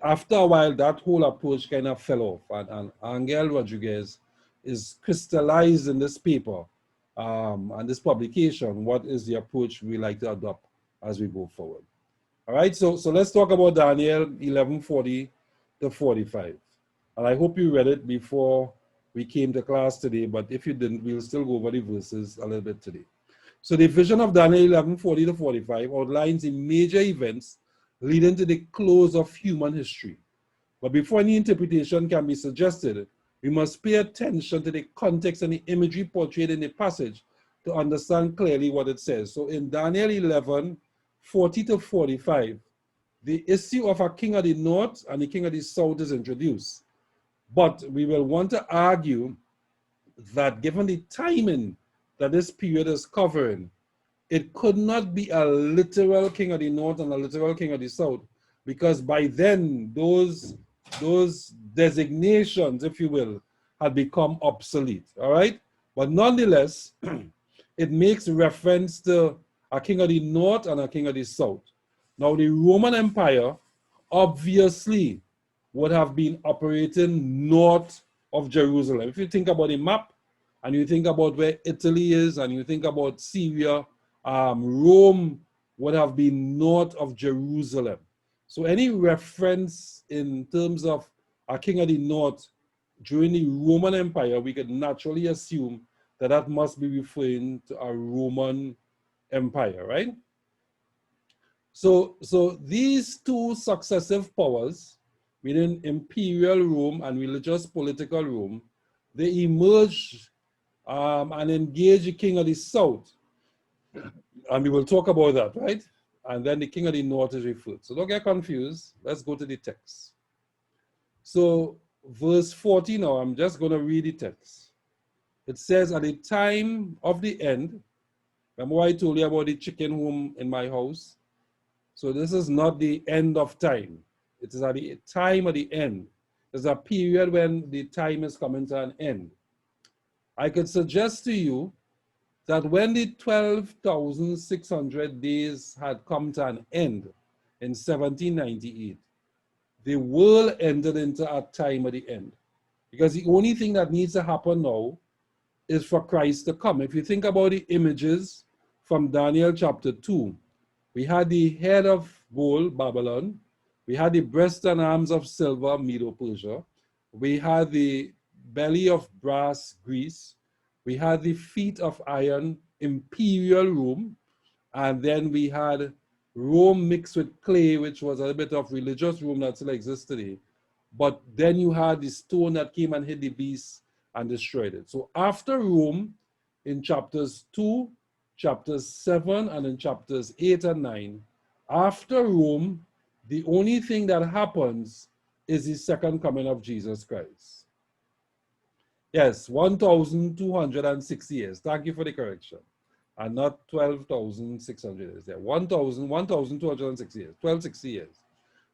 after a while, that whole approach kind of fell off. And Angel Rodriguez is crystallized in this paper and this publication, what is the approach we like to adopt as we go forward. All right, so let's talk about Daniel 11:40 to 45. And I hope you read it before we came to class today, but if you didn't, we'll still go over the verses a little bit today. So the vision of Daniel 11:40 to 45 outlines the major events leading to the close of human history. But before any interpretation can be suggested, we must pay attention to the context and the imagery portrayed in the passage to understand clearly what it says. So in Daniel 11:40 to 45, the issue of a king of the north and the king of the south is introduced. But we will want to argue that given the timing that this period is covering, it could not be a literal king of the north and a literal king of the south, because by then those designations, if you will, had become obsolete, all right? But nonetheless, it makes reference to a king of the north and a king of the south. Now, the Roman Empire obviously would have been operating north of Jerusalem. If you think about the map and you think about where Italy is and you think about Syria, Rome would have been north of Jerusalem. So any reference in terms of a king of the north during the Roman Empire, we could naturally assume that that must be referring to a Roman Empire, right? So these two successive powers, meaning imperial Rome and religious political Rome, they emerged and engaged the king of the south. And we will talk about that, right? And then the king of the north is referred. So don't get confused. Let's go to the text. So verse 40 now, I'm just going to read the text. It says, at the time of the end, remember I told you about the chicken home in my house? So this is not the end of time. It is at the time of the end. There's a period when the time is coming to an end. I could suggest to you that when the 12,600 days had come to an end in 1798, the world entered into a time at the end. Because the only thing that needs to happen now is for Christ to come. If you think about the images from Daniel chapter 2, we had the head of gold, Babylon. We had the breast and arms of silver, Medo-Persia. We had the belly of brass, Greece. We had the feet of iron, imperial Rome. And then we had Rome mixed with clay, which was a bit of religious Rome that still exists today. But then you had the stone that came and hit the beast and destroyed it. So after Rome, in chapters 2, chapters 7, and in chapters 8 and 9, after Rome, the only thing that happens is the second coming of Jesus Christ. Yes, 1,260 years. Thank you for the correction. And not 12,600 years. Yeah, 1,260 years, 1,260 years.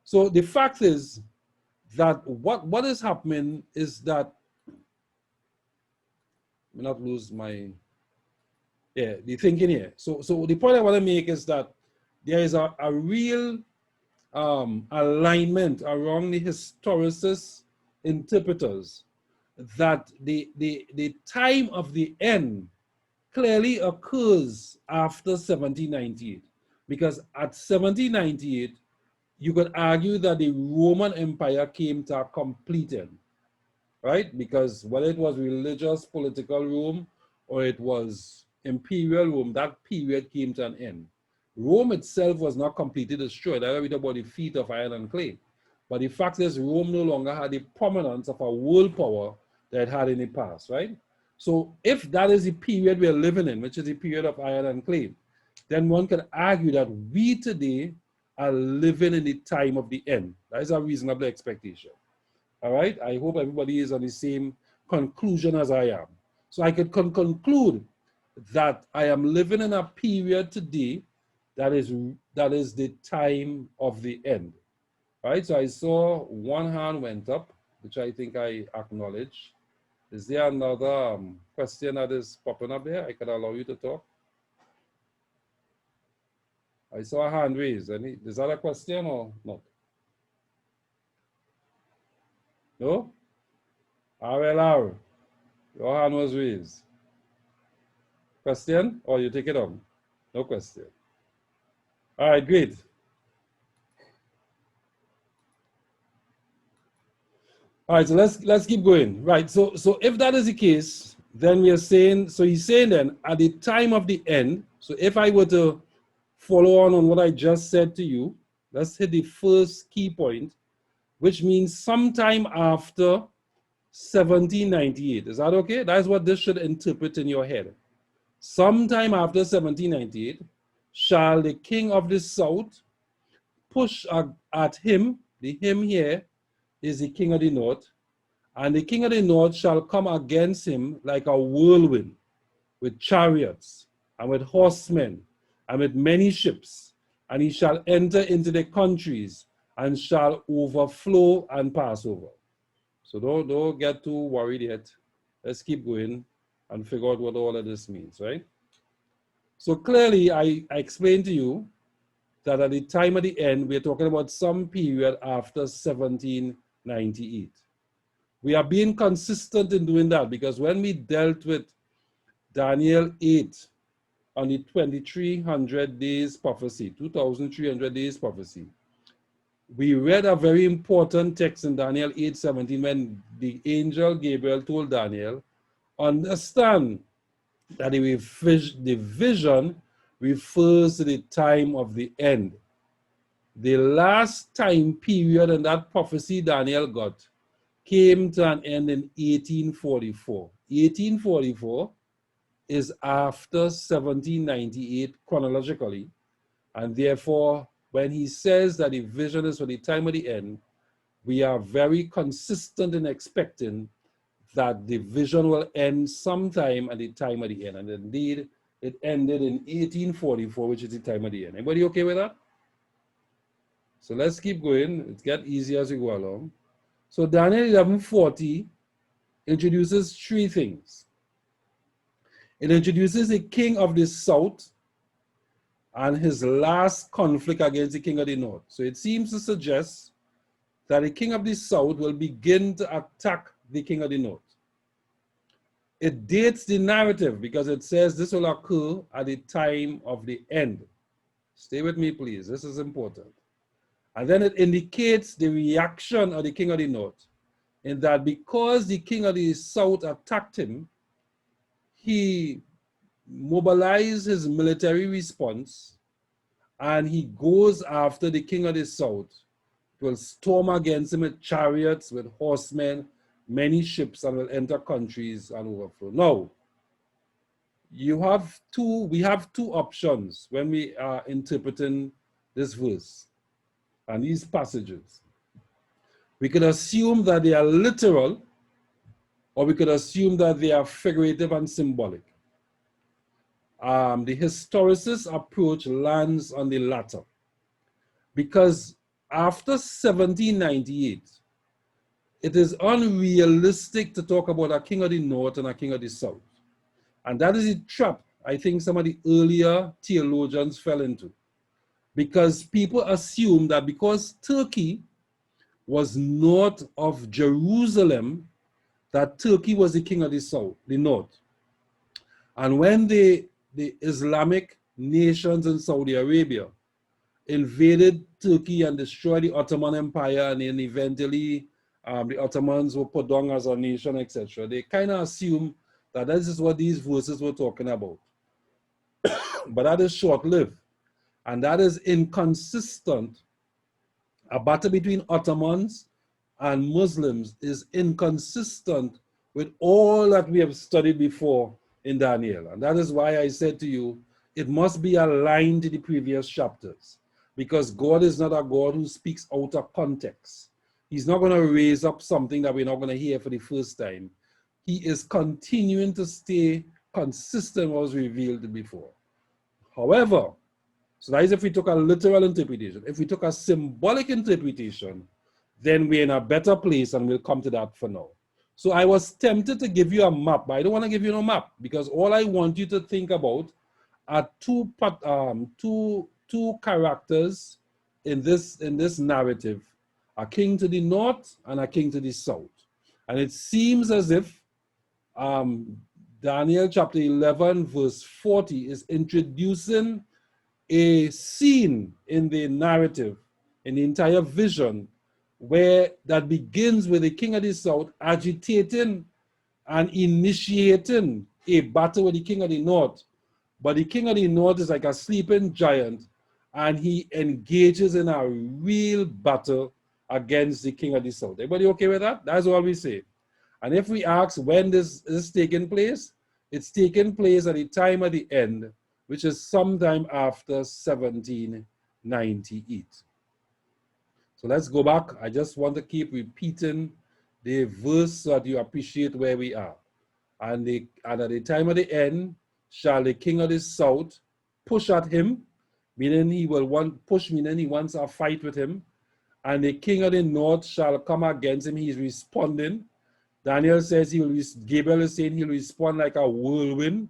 So the fact is that what is happening is that, let me not lose my, the thinking here. So the point I want to make is that there is a real alignment around the historicist interpreters that the time of the end clearly occurs after 1798. Because at 1798, you could argue that the Roman Empire came to a complete end, right? Because whether it was religious, political Rome, or it was imperial Rome, that period came to an end. Rome itself was not completely destroyed. I read about the feet of iron and clay. But the fact is, Rome no longer had the prominence of a world power that it had in the past, right? So if that is the period we're living in, which is the period of iron and clay, then one can argue that we today are living in the time of the end. That is a reasonable expectation. All right? I hope everybody is on the same conclusion as I am. So I could conclude that I am living in a period today that is the time of the end. All right? So I saw one hand went up, which I think I acknowledge. Is there another question that is popping up there? I can allow you to talk. I saw a hand raised. Is that a question or not? No? RLR, your hand was raised. Question? Or you take it on? No question. All right, great. All right, so let's keep going. Right, so if that is the case, then we are saying, so he's saying then at the time of the end, so if I were to follow on what I just said to you, let's hit the first key point, which means sometime after 1798. Is that okay? That's what this should interpret in your head. Sometime after 1798, shall the king of the south push at him, the him here is the king of the north, and the king of the north shall come against him like a whirlwind, with chariots, and with horsemen, and with many ships, and he shall enter into the countries, and shall overflow and pass over. So don't get too worried yet. Let's keep going and figure out what all of this means, right? So clearly, I explained to you that at the time of the end, we're talking about some period after 1798. We are being consistent in doing that because when we dealt with Daniel 8 on the 2300 days prophecy, 2300 days prophecy, we read a very important text in Daniel 8:17 when the angel Gabriel told Daniel, understand that the vision refers to the time of the end. The last time period in that prophecy Daniel got came to an end in 1844. 1844 is after 1798 chronologically, and therefore when he says that the vision is for the time of the end, we are very consistent in expecting that the vision will end sometime at the time of the end. And indeed, it ended in 1844, which is the time of the end. Anybody okay with that? So let's keep going. It gets easier as we go along. So Daniel 11:40 introduces three things. It introduces the king of the south and his last conflict against the king of the north. So it seems to suggest that the king of the south will begin to attack the king of the north. It dates the narrative because it says this will occur at the time of the end. Stay with me, please. This is important. And then it indicates the reaction of the king of the north, in that because the king of the south attacked him, he mobilized his military response and he goes after the king of the south. Will storm against him with chariots, with horsemen, many ships, and will enter countries and overflow. Now, we have two options when we are interpreting this verse and these passages. We could assume that they are literal, or we could assume that they are figurative and symbolic. The historicist approach lands on the latter, because after 1798, it is unrealistic to talk about a king of the north and a king of the south. And that is the trap I think some of the earlier theologians fell into. Because people assume that because Turkey was north of Jerusalem, that Turkey was the king of the south, the north. And when the Islamic nations in Saudi Arabia invaded Turkey and destroyed the Ottoman Empire, and then eventually the Ottomans were put down as a nation, etc., they kind of assume that this is what these verses were talking about. But that is short-lived, and that is inconsistent. A battle between Ottomans and Muslims is inconsistent with all that we have studied before in Daniel. And that is why I said to you, it must be aligned to the previous chapters, because God is not a God who speaks out of context. He's not going to raise up something that we're not going to hear for the first time. He is continuing to stay consistent with what was revealed before. However, so that is if we took a literal interpretation. If we took a symbolic interpretation, then we're in a better place, and we'll come to that for now. So I was tempted to give you a map, but I don't want to give you no map, because all I want you to think about are two characters in this narrative, a king to the north and a king to the south. And it seems as if Daniel chapter 11 verse 40 is introducing a scene in the narrative, in the entire vision, where that begins with the king of the south agitating and initiating a battle with the king of the north. But the king of the north is like a sleeping giant, and he engages in a real battle against the king of the south. Everybody okay with that? That's all we say. And if we ask when this is taking place, it's taking place at the time of the end, which is sometime after 1798. So let's go back. I just want to keep repeating the verse so that you appreciate where we are. And at the time of the end, shall the king of the south push at him, meaning he wants a fight with him. And the king of the north shall come against him. He's responding. Daniel says Gabriel is saying he'll respond like a whirlwind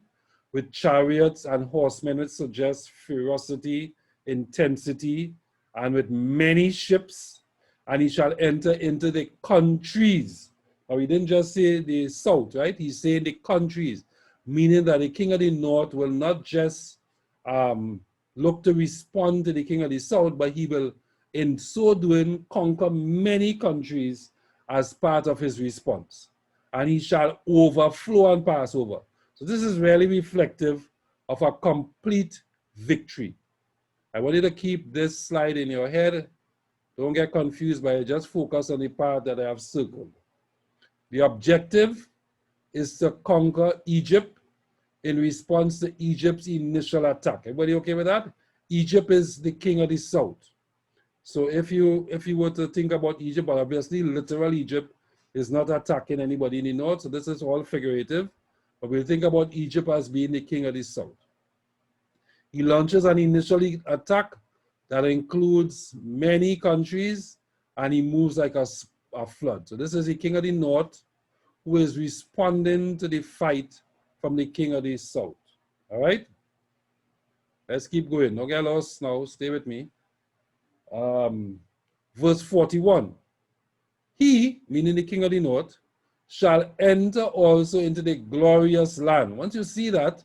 with chariots and horsemen, which suggests ferocity, intensity, and with many ships. And he shall enter into the countries. Now, he didn't just say the south, right? He's saying the countries, meaning that the king of the north will not just look to respond to the king of the south, but he will, in so doing, conquer many countries as part of his response. And he shall overflow and pass over. So this is really reflective of a complete victory. I want you to keep this slide in your head. Don't get confused by it. Just focus on the part that I have circled. The objective is to conquer Egypt in response to Egypt's initial attack. Everybody okay with that? Egypt is the king of the south. So if you were to think about Egypt, but obviously literal Egypt is not attacking anybody in the north, so this is all figurative. But we'll think about Egypt as being the king of the south. He launches an initial attack that includes many countries, and he moves like a a flood. So this is the king of the north who is responding to the fight from the king of the south. All right? Let's keep going. Don't get lost now. Stay with me. Verse 41. He, meaning the king of the north, shall enter also into the glorious land. Once you see that,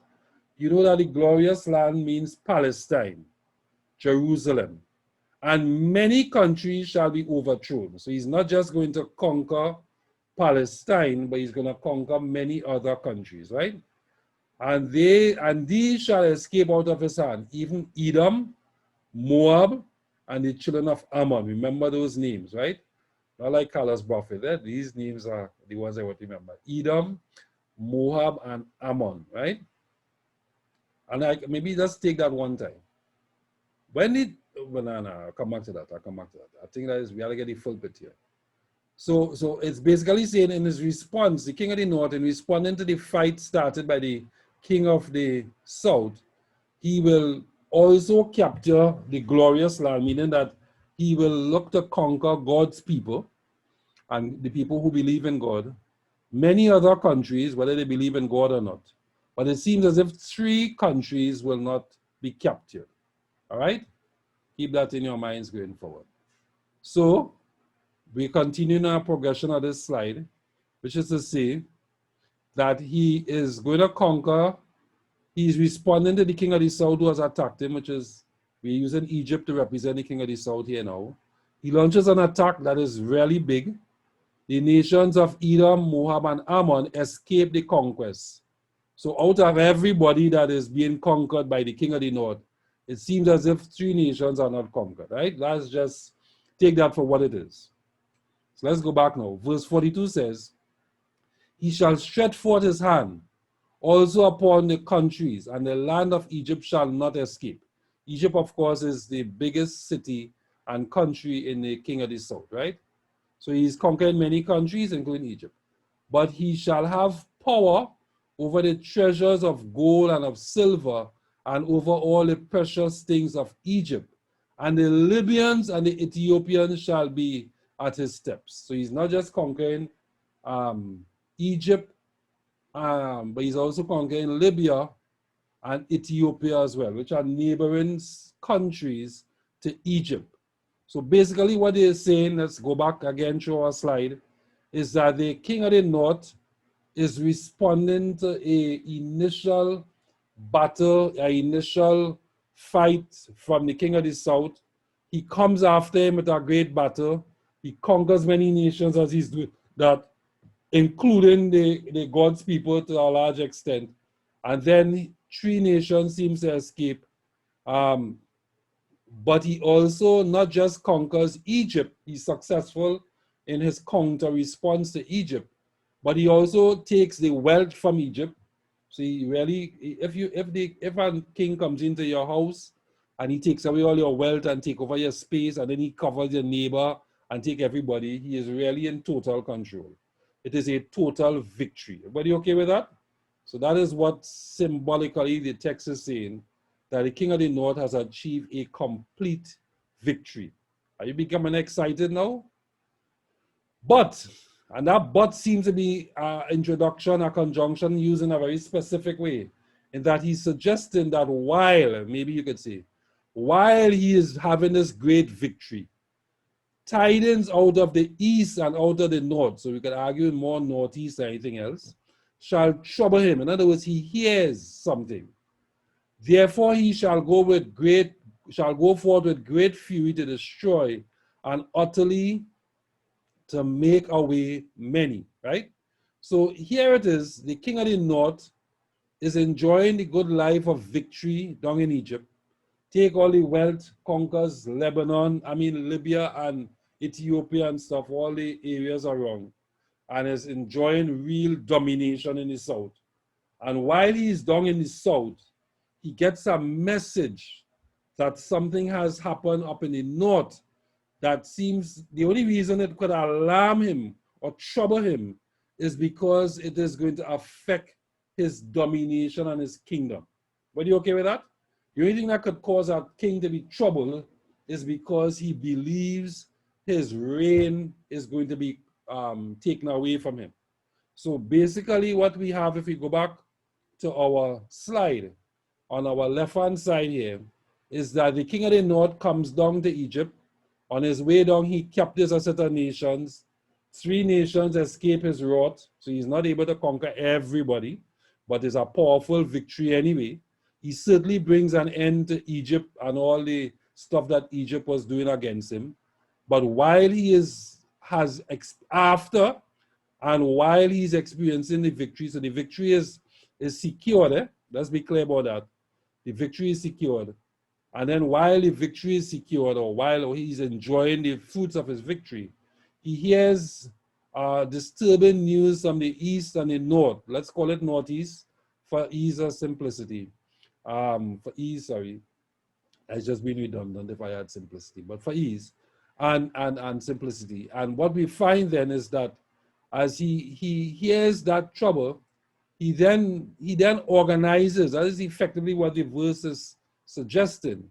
you know that the glorious land means Palestine, Jerusalem. And many countries shall be overthrown. So he's not just going to conquer Palestine, but he's going to conquer many other countries, right? And these shall escape out of his hand, even Edom, Moab, and the children of Ammon. Remember those names, right? Not like Carlos Buffett. Eh? These names are the ones I want to remember. Edom, Moab, and Ammon, right? And maybe just take that one time. When it, well, no, I'll come back to that. I think that is, we got to get the full bit here. So it's basically saying in his response, the king of the north, in responding to the fight started by the king of the south, he will also capture the glorious land, meaning that he will look to conquer God's people and the people who believe in God, many other countries, whether they believe in God or not. But it seems as if 3 countries will not be captured. All right? Keep that in your minds going forward. So, we continue in our progression of this slide, which is to say that he is going to conquer. He's responding to the king of the south who has attacked him, which is, we're using Egypt to represent the king of the south here now. He launches an attack that is really big. The nations of Edom, Moab, and Ammon escape the conquest. So out of everybody that is being conquered by the king of the north, it seems as if 3 nations are not conquered, right? Let's just take that for what it is. So let's go back now. Verse 42 says, he shall stretch forth his hand also upon the countries, and the land of Egypt shall not escape. Egypt, of course, is the biggest city and country in the king of the south, right? So he's conquered many countries, including Egypt. But he shall have power over the treasures of gold and of silver, and over all the precious things of Egypt. And the Libyans and the Ethiopians shall be at his steps. So he's not just conquering Egypt, but he's also conquering Libya and Ethiopia as well, which are neighboring countries to Egypt. So basically what they're saying, let's go back again to our slide, is that the king of the north is responding to an initial battle, an initial fight from the king of the south. He comes after him with a great battle. He conquers many nations as he's doing that, including the God's people to a large extent. And then 3 nations seems to escape. But he also not just conquers Egypt, he's successful in his counter response to Egypt, but he also takes the wealth from Egypt. So he really, if a king comes into your house and he takes away all your wealth and take over your space, and then he covers your neighbor and take everybody, he is really in total control. It is a total victory. Everybody okay with that? So that is what symbolically the text is saying, that the king of the north has achieved a complete victory. Are you becoming excited now? But, and that but seems to be an introduction, a conjunction used in a very specific way, in that he's suggesting that while, maybe you could say, while he is having this great victory, tidings out of the east and out of the north, so we could argue more northeast than anything else, shall trouble him. In other words, he hears something. Therefore he shall go forth with great fury to destroy and utterly to make away many, right? So here it is, the king of the north is enjoying the good life of victory down in Egypt, take all the wealth, conquers Libya and Ethiopia and stuff, all the areas around, and is enjoying real domination in the south. And while he's down in the south, he gets a message that something has happened up in the north that seems, the only reason it could alarm him or trouble him is because it is going to affect his domination and his kingdom. Are you okay with that? The only thing that could cause a king to be troubled is because he believes his reign is going to be taken away from him. So basically what we have, if we go back to our slide, on our left-hand side here, is that the king of the north comes down to Egypt. On his way down, he captures a set of nations. 3 nations escape his wrath, so he's not able to conquer everybody, but it's a powerful victory anyway. He certainly brings an end to Egypt and all the stuff that Egypt was doing against him. But while he after and while he's experiencing the victory, so the victory is secured, let's be clear about that. The victory is secured. And then while the victory is secured, or while he's enjoying the fruits of his victory, he hears disturbing news from the east and the north. Let's call it northeast for ease of simplicity. For ease, sorry. I just been redundant if I had simplicity, but for ease and simplicity. And what we find then is that as he hears that trouble, he then organizes. That is effectively what the verse is suggesting.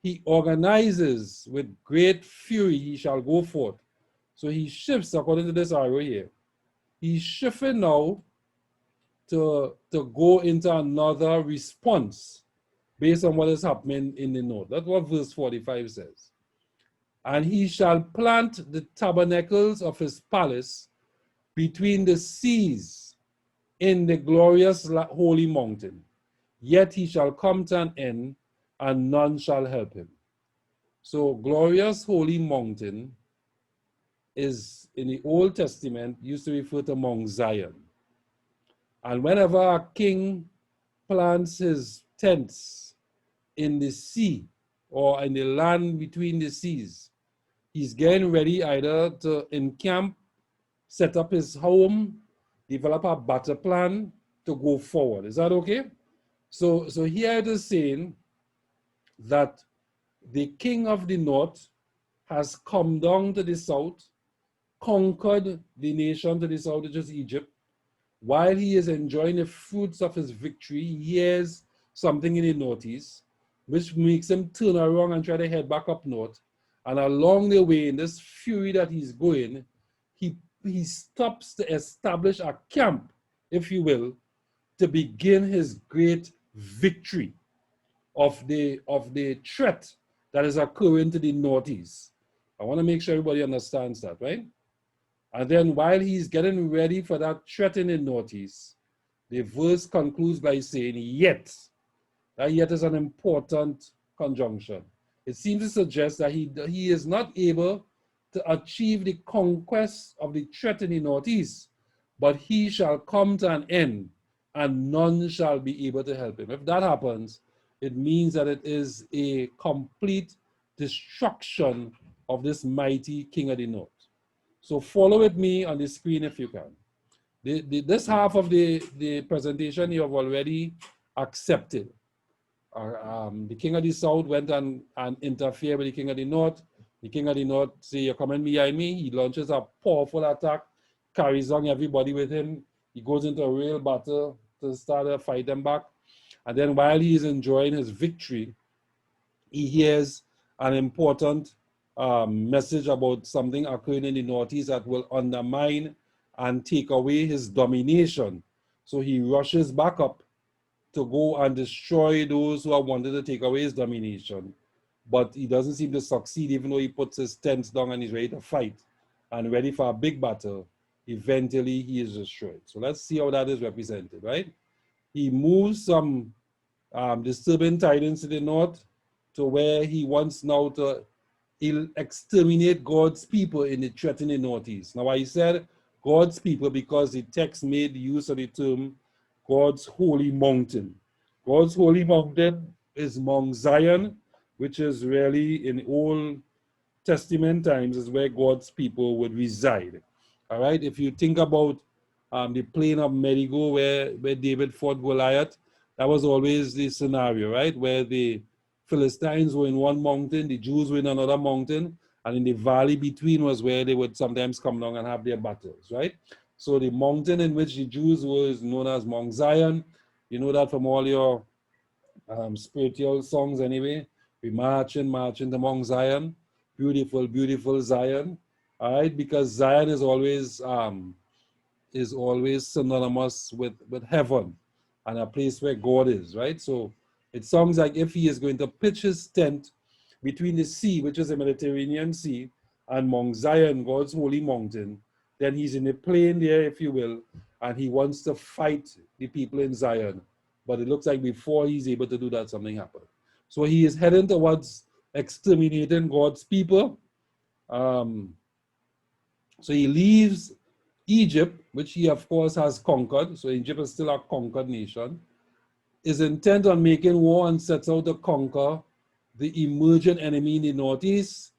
He organizes with great fury, he shall go forth. So he shifts, according to this arrow here. He's shifting now to go into another response based on what is happening in the north. That's what verse 45 says. And he shall plant the tabernacles of his palace between the seas in the glorious holy mountain. Yet he shall come to an end, and none shall help him. So glorious holy mountain is, in the Old Testament, used to refer to Mount Zion. And whenever a king plants his tents in the sea or in the land between the seas, he's getting ready either to encamp, set up his home, develop a battle plan to go forward. Is that okay? So here it is saying that the king of the north has come down to the south, conquered the nation to the south, which is Egypt. While he is enjoying the fruits of his victory, he hears something in the northeast, which makes him turn around and try to head back up north. And along the way, in this fury that he's going, he stops to establish a camp, if you will, to begin his great victory of the threat that is occurring to the northeast. I want to make sure everybody understands that, right? And then while he's getting ready for that threat in the northeast, the verse concludes by saying, yet. That yet is an important conjunction. It seems to suggest that he is not able to achieve the conquest of the threat in the northeast, but he shall come to an end, and none shall be able to help him. If that happens, it means that it is a complete destruction of this mighty king of the north. So follow with me on the screen if you can. This half of the presentation you have already accepted. The king of the south went and interfered with the king of the north. The king of the north say, you're coming behind me. He launches a powerful attack, carries on everybody with him. He goes into a real battle to start to fight them back. And then while he is enjoying his victory, he hears an important message about something occurring in the northeast that will undermine and take away his domination. So he rushes back up to go and destroy those who are wanted to take away his domination. But he doesn't seem to succeed, even though he puts his tents down and he's ready to fight and ready for a big battle. Eventually, he is destroyed. So let's see how that is represented, right? He moves some disturbing tidings to the north to where he wants now to exterminate God's people in the threat in the northeast. Now, I said God's people because the text made use of the term God's holy mountain. God's holy mountain is Mount Zion, which is really in Old Testament times is where God's people would reside. All right, if you think about the plain of Megiddo where David fought Goliath, that was always the scenario, right? Where the Philistines were in one mountain, the Jews were in another mountain, and in the valley between was where they would sometimes come down and have their battles, right? So the mountain in which the Jews were is known as Mount Zion. You know that from all your spiritual songs anyway. We marching to Mount Zion. Beautiful, beautiful Zion. All right, because Zion is always synonymous with heaven and a place where God is, right? So it sounds like if he is going to pitch his tent between the sea, which is the Mediterranean Sea, and Mount Zion, God's holy mountain, then he's in a plain there, if you will, and he wants to fight the people in Zion. But it looks like before he's able to do that, something happened. So he is heading towards exterminating God's people. Um, so he leaves Egypt, which he of course has conquered. So Egypt is still a conquered nation. Is intent on making war and sets out to conquer the emergent enemy in the northeast.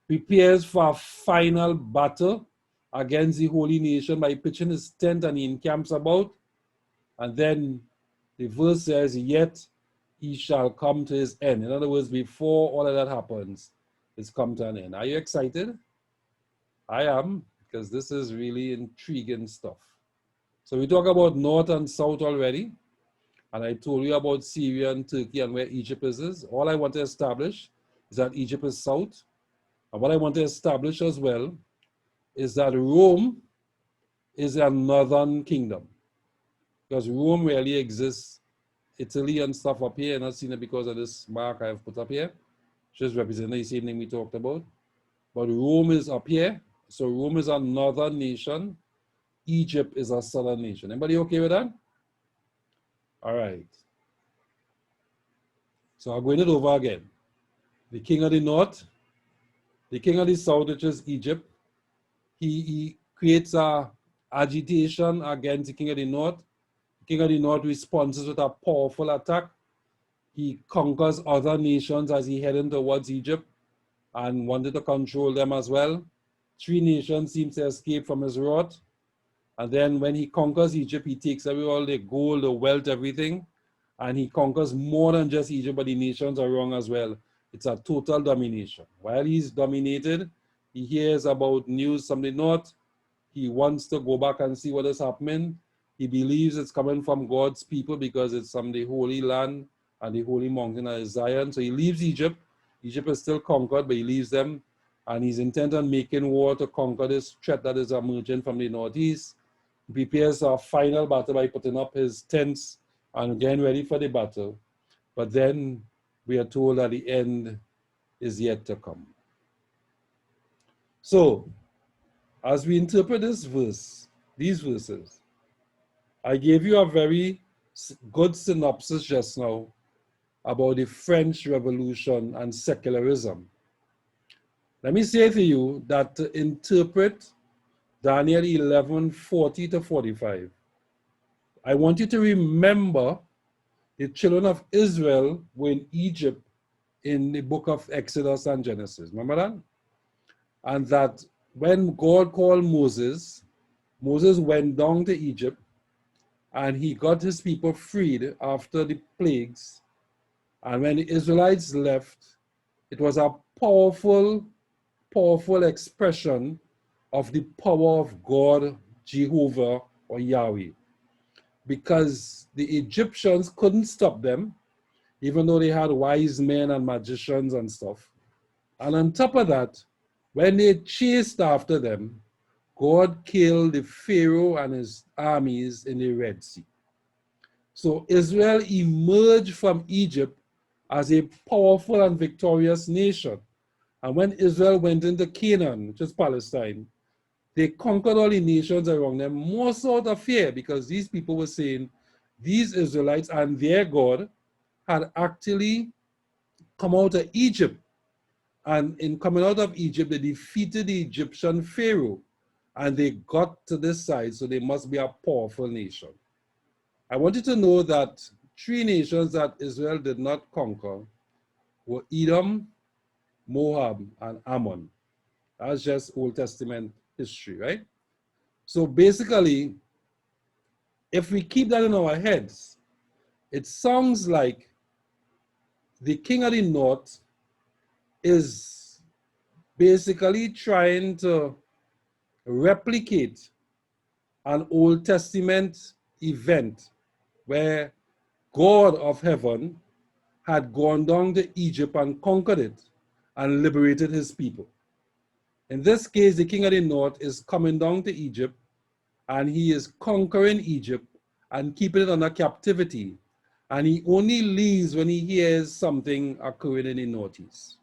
Prepares for a final battle against the holy nation by pitching his tent and he encamps about. And then the verse says, yet he shall come to his end. In other words, before all of that happens, it's come to an end. Are you excited? I am, because this is really intriguing stuff. So we talk about north and south already, and I told you about Syria and Turkey and where Egypt is. All I want to establish is that Egypt is south. And what I want to establish as well is that Rome is a northern kingdom, because Rome really exists. Italy and stuff up here, and I've seen it because of this mark I have put up here, which is representing the same thing we talked about. But Rome is up here. So Rome is a northern nation. Egypt is a southern nation. Anybody okay with that? All right. So I'm going it over again. The king of the north, the king of the south, which is Egypt, he creates a agitation against the king of the north. The king of the north responds with a powerful attack. He conquers other nations as he heading towards Egypt and wanted to control them as well. 3 nations seem to escape from his wrath. And then when he conquers Egypt, he takes away all the gold, the wealth, everything. And he conquers more than just Egypt, but the nations are wrong as well. It's a total domination. While he's dominated, he hears about news from the north. He wants to go back and see what is happening. He believes it's coming from God's people because it's from the Holy Land and the Holy Mountain of Zion. So he leaves Egypt. Egypt is still conquered, but he leaves them. And he's intent on making war to conquer this threat that is emerging from the northeast. He prepares a final battle by putting up his tents and getting ready for the battle. But then we are told that the end is yet to come. So, as we interpret this verse, these verses, I gave you a very good synopsis just now about the French Revolution and secularism. Let me say to you that to interpret Daniel 11:40 to 45, I want you to remember the children of Israel were in Egypt in the book of Exodus and Genesis. Remember that? And that when God called Moses, Moses went down to Egypt and he got his people freed after the plagues. And when the Israelites left, it was a powerful, powerful expression of the power of God, Jehovah, or Yahweh. Because the Egyptians couldn't stop them, even though they had wise men and magicians and stuff. And on top of that, when they chased after them, God killed the Pharaoh and his armies in the Red Sea. So Israel emerged from Egypt as a powerful and victorious nation. And when Israel went into Canaan, which is Palestine, they conquered all the nations around them, more so out of fear, because these people were saying these Israelites and their God had actually come out of Egypt. And in coming out of Egypt, they defeated the Egyptian Pharaoh. And they got to this side, so they must be a powerful nation. I want you to know that 3 nations that Israel did not conquer were Edom, Moab, and Ammon. That's just Old Testament history, right? So basically, if we keep that in our heads, it sounds like the king of the north is basically trying to replicate an Old Testament event where God of heaven had gone down to Egypt and conquered it. and liberated his people. In this case, the king of the north is coming down to Egypt, and he is conquering Egypt and keeping it under captivity. And he only leaves when he hears something occurring in the northeast.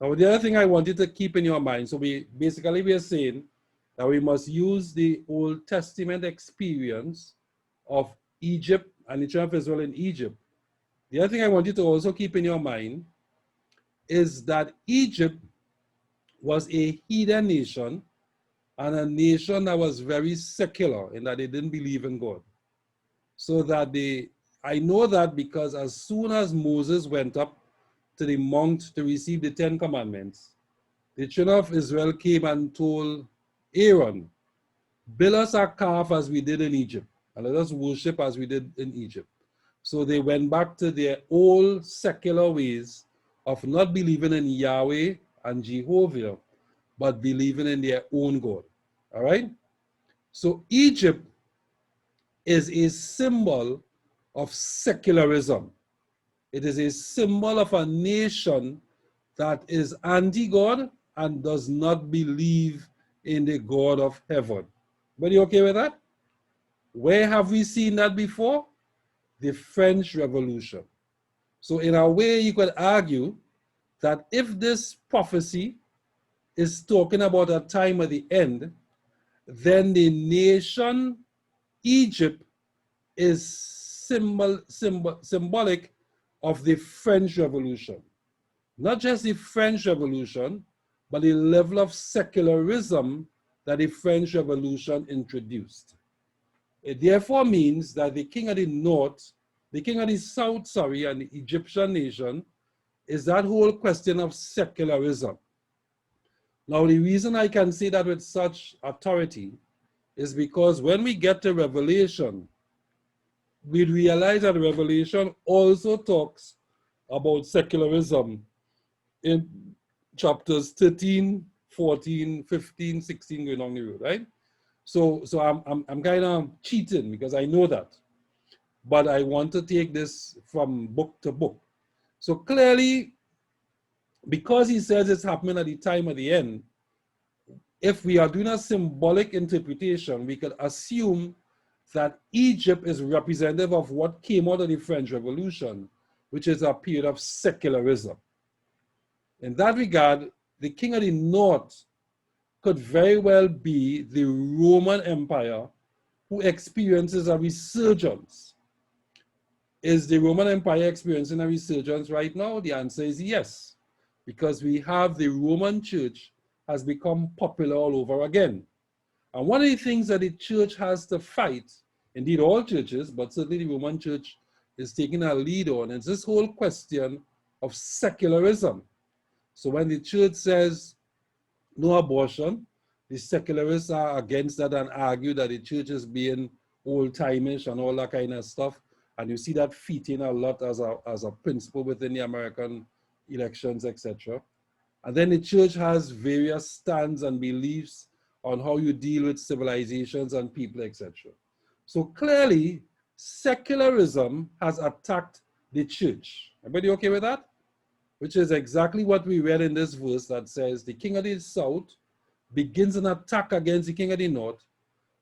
Now, the other thing I want you to keep in your mind, so we are saying that we must use the Old Testament experience of Egypt and the children of Israel in Egypt. The other thing I want you to also keep in your mind is that Egypt was a heathen nation and a nation that was very secular in that they didn't believe in God. So that I know that because as soon as Moses went up to the mount to receive the 10 Commandments, the children of Israel came and told Aaron, build us a calf as we did in Egypt, and let us worship as we did in Egypt. So they went back to their old secular ways of not believing in Yahweh and Jehovah, but believing in their own God. All right? So Egypt is a symbol of secularism. It is a symbol of a nation that is anti-God and does not believe in the God of heaven. But you okay with that? Where have we seen that before? The French Revolution. So in a way, you could argue that if this prophecy is talking about a time at the end, then the nation Egypt is symbolic of the French Revolution. Not just the French Revolution, but the level of secularism that the French Revolution introduced. It therefore means that the king of the north, the king of the south, and the Egyptian nation is that whole question of secularism. Now, the reason I can say that with such authority is because when we get to Revelation, we realize that Revelation also talks about secularism in chapters 13, 14, 15, 16 going along the road, right? So I'm kind of cheating because I know that. But I want to take this from book to book. So clearly, because he says it's happening at the time of the end, if we are doing a symbolic interpretation, we could assume that Egypt is representative of what came out of the French Revolution, which is a period of secularism. In that regard, the king of the north could very well be the Roman Empire who experiences a resurgence. Is the Roman Empire experiencing a resurgence right now? The answer is yes, because we have the Roman Church has become popular all over again. And one of the things that the church has to fight, indeed all churches, but certainly the Roman Church is taking a lead on, is this whole question of secularism. So when the church says no abortion, the secularists are against that and argue that the church is being old-timeish and all that kind of stuff. And you see that feeding a lot as a principle within the American elections, etc. And then the church has various stands and beliefs on how you deal with civilizations and people, etc. So clearly, secularism has attacked the church. Everybody okay with that? Which is exactly what we read in this verse that says the king of the south begins an attack against the king of the north,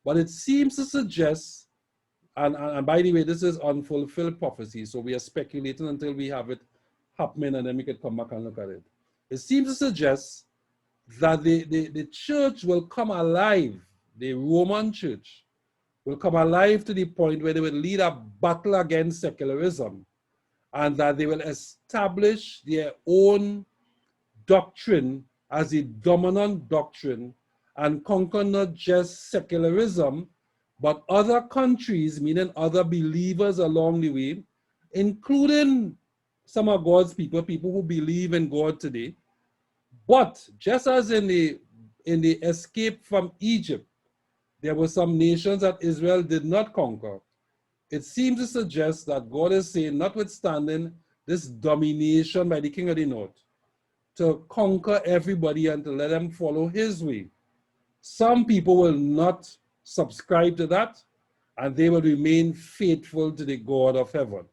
but it seems to suggest, and by the way, this is unfulfilled prophecy, so we are speculating until we have it happening and then we can come back and look at it. It seems to suggest that the church will come alive, the Roman church will come alive to the point where they will lead a battle against secularism and that they will establish their own doctrine as the dominant doctrine and conquer not just secularism, but other countries, meaning other believers along the way, including some of God's people, people who believe in God today. But just as in the escape from Egypt, there were some nations that Israel did not conquer. It seems to suggest that God is saying, notwithstanding this domination by the king of the north, to conquer everybody and to let them follow his way. Some people will not subscribe to that, and they will remain faithful to the God of heaven.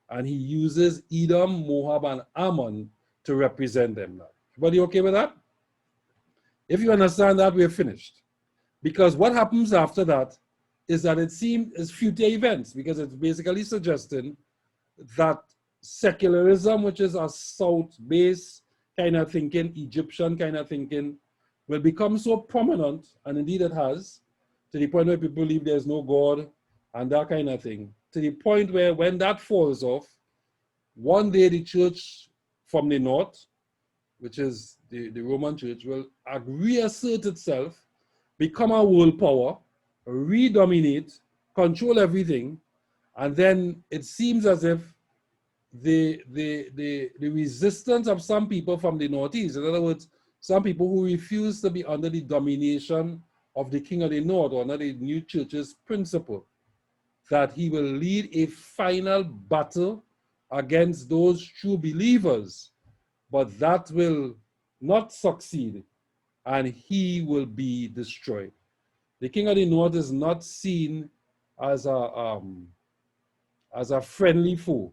And he uses Edom, Moab, and Ammon to represent them now. Everybody okay with that? If you understand that, we're finished. Because what happens after that is that it seems as future events, because it's basically suggesting that secularism, which is a South-based kind of thinking, Egyptian kind of thinking, will become so prominent, and indeed it has, to the point where people believe there's no God and that kind of thing, to the point where when that falls off, one day the church from the north, which is the Roman church, will reassert itself, become a world power, redominate, control everything, and then it seems as if the resistance of some people from the Northeast, in other words, some people who refuse to be under the domination of the king of the north or under the new church's principle, that he will lead a final battle against those true believers, but that will not succeed and he will be destroyed. The king of the north is not seen as a friendly foe,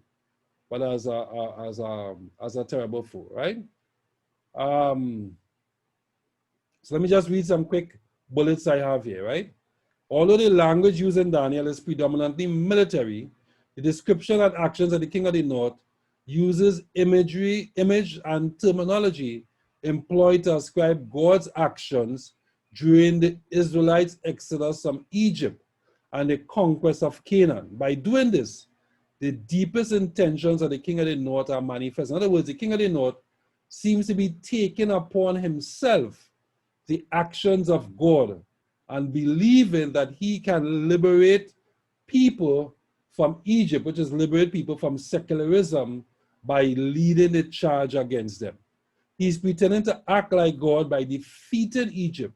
but as a terrible foe, right? So let me just read some quick bullets I have here, right? Although the language used in Daniel is predominantly military, the description and actions of the king of the north uses image and terminology employed to ascribe God's actions during the Israelites' exodus from Egypt and the conquest of Canaan. By doing this, the deepest intentions of the king of the north are manifest. In other words, the king of the north seems to be taking upon himself the actions of God and believing that he can liberate people from Egypt, which is liberate people from secularism, by leading the charge against them. He's pretending to act like God by defeating Egypt,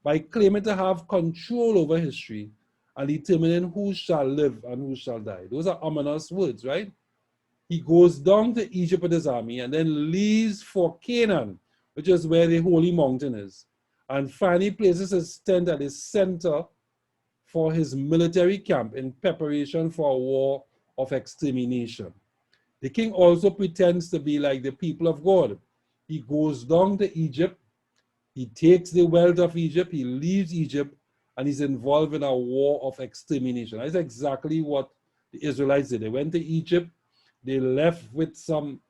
by claiming to have control over history and determining who shall live and who shall die. Those are ominous words, right? He goes down to Egypt with his army and then leaves for Canaan, which is where the holy mountain is, and finally places his tent at the center for his military camp in preparation for a war of extermination. The king also pretends to be like the people of God. He goes down to Egypt, he takes the wealth of Egypt, he leaves Egypt, and he's involved in a war of extermination. That's exactly what the Israelites did. They went to Egypt, they left with some,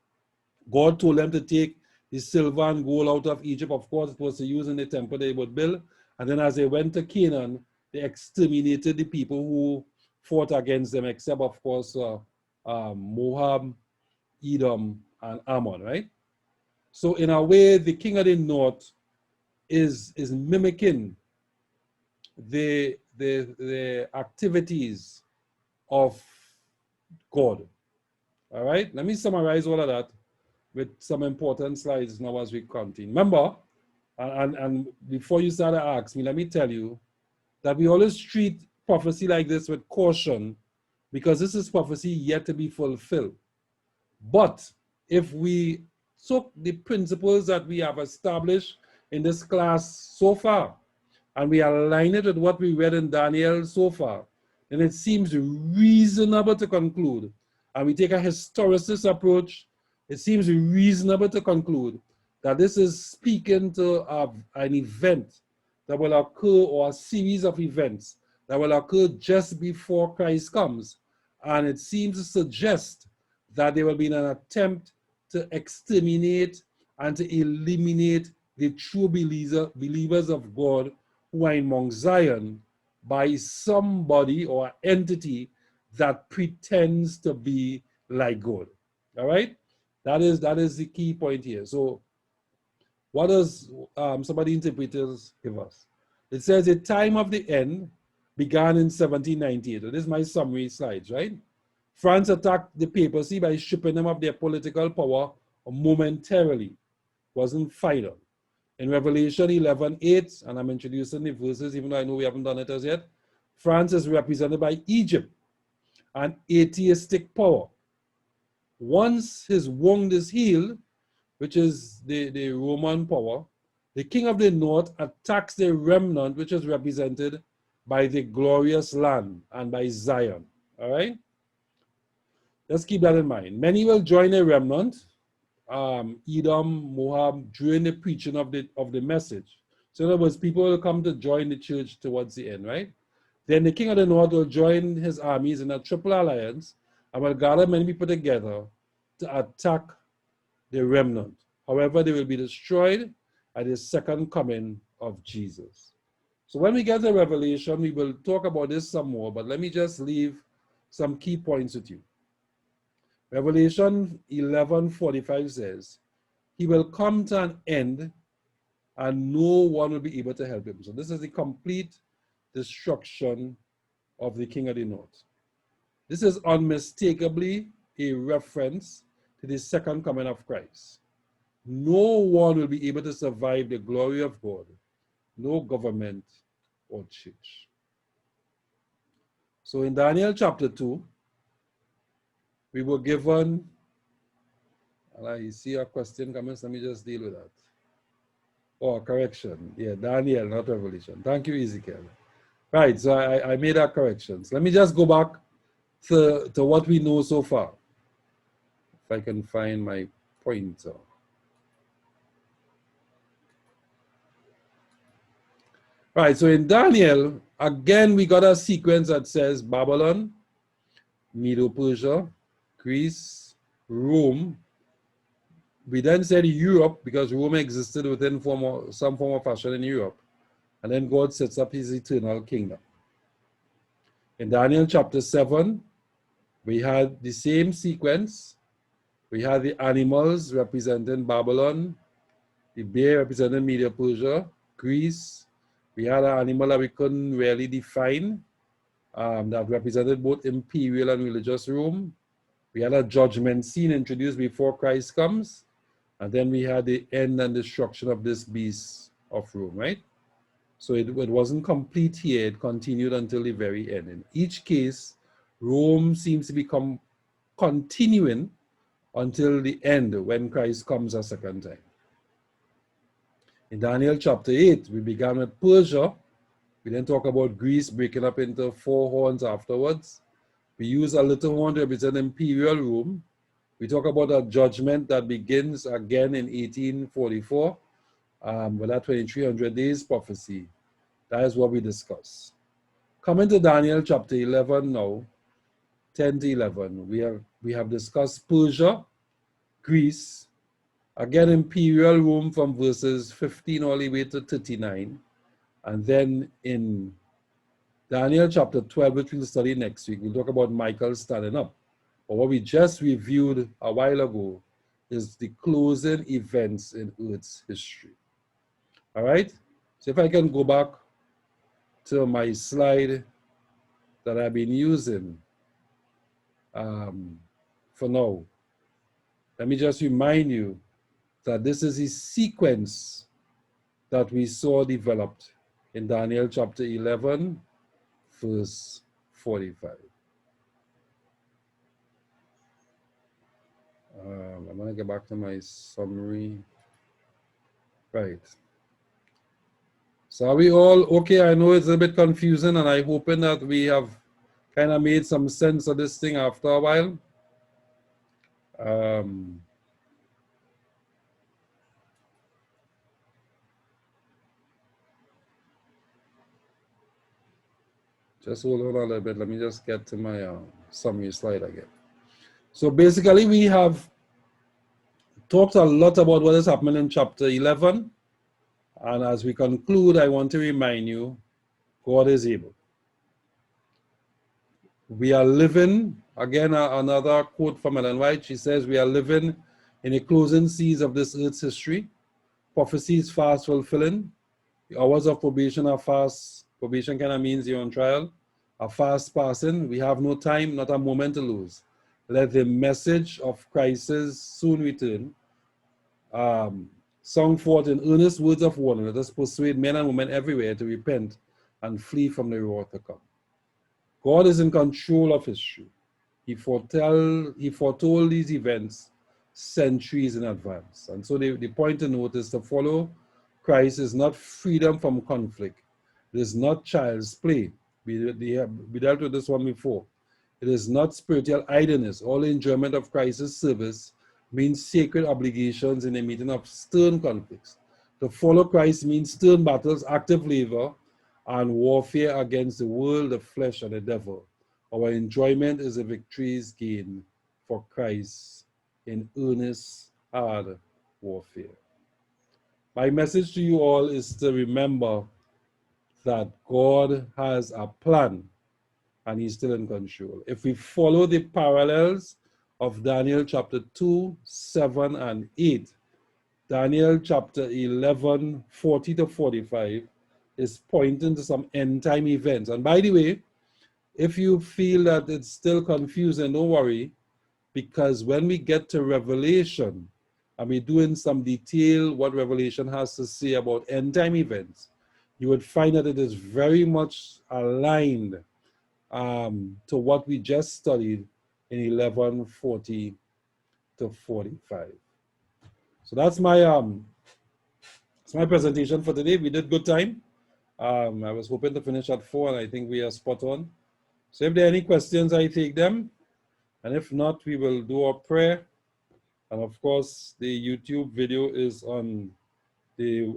God told them to take the silver and gold out of Egypt. Of course, it was to use in the temple they would build. And then as they went to Canaan, they exterminated the people who fought against them, except, of course, Moab, Edom, and Ammon, right? So in a way, the king of the north is mimicking the activities of God. All right, let me summarize all of that with some important slides now as we continue. Remember, and before you start to ask me, let me tell you that we always treat prophecy like this with caution, because this is prophecy yet to be fulfilled. But if we took the principles that we have established in this class so far, and we align it with what we read in Daniel so far, then it seems reasonable to conclude, and we take a historicist approach, it seems reasonable to conclude that this is speaking to an event that will occur, or a series of events that will occur just before Christ comes. And it seems to suggest that there will be an attempt to exterminate and to eliminate the true believers of God who are in Mount Zion by somebody or entity that pretends to be like God. All right? That is the key point here. So what does some of the interpreters give us? It says the time of the end began in 1798. This is my summary slides, right? France attacked the papacy by stripping them of their political power momentarily. Wasn't final. In Revelation 11:8, and I'm introducing the verses even though I know we haven't done it as yet, France is represented by Egypt, an atheistic power. Once his wound is healed, which is the Roman power, the king of the north attacks the remnant, which is represented by the glorious land and by Zion. All right? Let's keep that in mind. Many will join a remnant, Edom, Moab during the preaching of the message. So in other words, people will come to join the church towards the end, right? Then the king of the north will join his armies in a triple alliance and will gather many people together to attack the remnant. However, they will be destroyed at the second coming of Jesus. So when we get to Revelation, we will talk about this some more, but let me just leave some key points with you. Revelation 11:45 says, he will come to an end and no one will be able to help him. So this is the complete destruction of the king of the north. This is unmistakably a reference to the second coming of Christ. No one will be able to survive the glory of God, no government or church. So in Daniel chapter 2, we were given, you see a question coming, so let me just deal with that. Oh, correction. Yeah, Daniel, not Revelation. Thank you, Ezekiel. Right, so I made that correction. So let me just go back to what we know so far. If I can find my pointer. Right, so in Daniel, again, we got a sequence that says Babylon, Medo-Persia, Greece, Rome. We then said Europe, because Rome existed within some form of fashion in Europe. And then God sets up his eternal kingdom. In Daniel chapter 7, we had the same sequence. We had the animals representing Babylon, the bear representing Medo-Persia, Greece. We had an animal that we couldn't really define, that represented both imperial and religious Rome. We had a judgment scene introduced before Christ comes. And then we had the end and destruction of this beast of Rome, right? So it wasn't complete here. It continued until the very end. In each case, Rome seems to become continuing until the end when Christ comes a second time. In Daniel chapter 8, we began with Persia. We then talk about Greece breaking up into 4 horns afterwards. We use a little horn to represent imperial Rome. We talk about a judgment that begins again in 1844 with that 2300 days prophecy. That is what we discuss. Coming to Daniel chapter 11 now, 10 to 11, we have discussed Persia, Greece, again imperial Rome from verses 15 all the way to 39. And then in Daniel chapter 12, which we'll study next week, we'll talk about Michael standing up. But what we just reviewed a while ago is the closing events in Earth's history. All right? So if I can go back to my slide that I've been using for now, let me just remind you that this is a sequence that we saw developed in Daniel chapter 11, verse 45. I'm going to get back to my summary. Right. So are we all okay? I know it's a bit confusing, and I'm hoping that we have kind of made some sense of this thing after a while. Just hold on a little bit. Let me just get to my summary slide again. So basically, we have talked a lot about what is happening in chapter 11. And as we conclude, I want to remind you, God is able. We are living, again, another quote from Ellen White. She says, we are living in the closing seas of this earth's history. Prophecy is fast fulfilling. The hours of probation are fast. Probation kind of means you're on trial. Are fast passing. We have no time, not a moment to lose. Let the message of Christ's soon return sung forth in earnest words of warning. Let us persuade men and women everywhere to repent and flee from the wrath to come. God is in control of history. He foretold these events centuries in advance. And so the point to note is to follow Christ is not freedom from conflict. It is not child's play. We dealt with this one before. It is not spiritual idleness. All enjoyment of Christ's service means sacred obligations in the meeting of stern conflicts. To follow Christ means stern battles, active labor, and warfare against the world, the flesh, and the devil. Our enjoyment is the victories gained for Christ in earnest, hard warfare. My message to you all is to remember that God has a plan and He's still in control. If we follow the parallels of Daniel chapter 2, 7, and 8, Daniel chapter 11, 40 to 45 is pointing to some end time events. And by the way, if you feel that it's still confusing, don't worry, because when we get to Revelation, and we're doing some detail what Revelation has to say about end time events, you would find that it is very much aligned to what we just studied in 11:40 to 45. So that's my presentation for today. We did good time. I was hoping to finish at 4, and I think we are spot on. So if there are any questions, I take them. And if not, we will do our prayer. And of course, the YouTube video is on the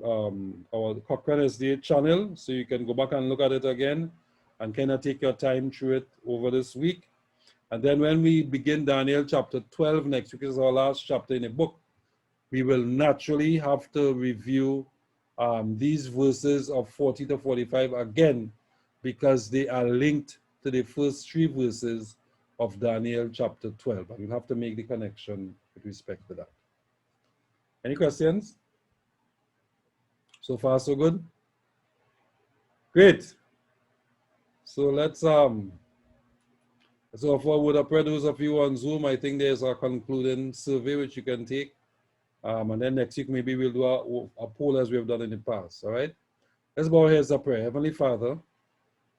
our Cochrane SDA channel, so you can go back and look at it again and kind of take your time through it over this week. And then when we begin Daniel chapter 12 next week, is our last chapter in the book, we will naturally have to review these verses of 40 to 45 again, because they are linked to the first 3 verses of Daniel chapter 12. And we'll have to make the connection with respect to that. Any questions? So far, so good? Great. So let's offer a word of prayer. Those of you on Zoom, I think there's a concluding survey which you can take. And then next week, maybe we'll do a poll as we have done in the past. All right? Let's bow our heads to prayer. Heavenly Father,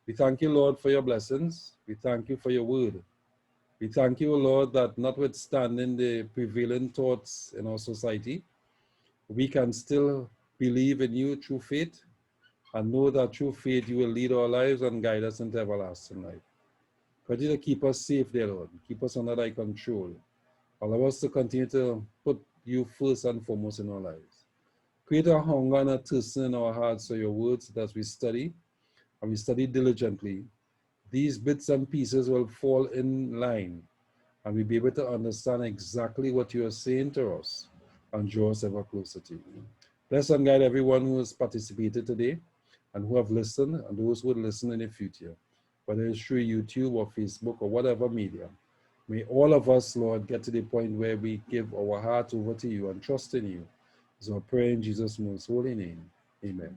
we thank you, Lord, for your blessings. We thank you for your word. We thank you, Lord, that notwithstanding the prevailing thoughts in our society, we can still believe in you through faith and know that through faith you will lead our lives and guide us into everlasting life. Continue to keep us safe, dear Lord. Keep us under thy control. Allow us to continue to put you first and foremost in our lives. Create a hunger and a thirst in our hearts for your words that as we study, and we study diligently, these bits and pieces will fall in line, and we'll be able to understand exactly what you are saying to us and draw us ever closer to you. Bless and guide everyone who has participated today and who have listened, and those who will listen in the future, whether it's through YouTube or Facebook or whatever medium. May all of us, Lord, get to the point where we give our heart over to you and trust in you. So I pray in Jesus' most holy name. Amen.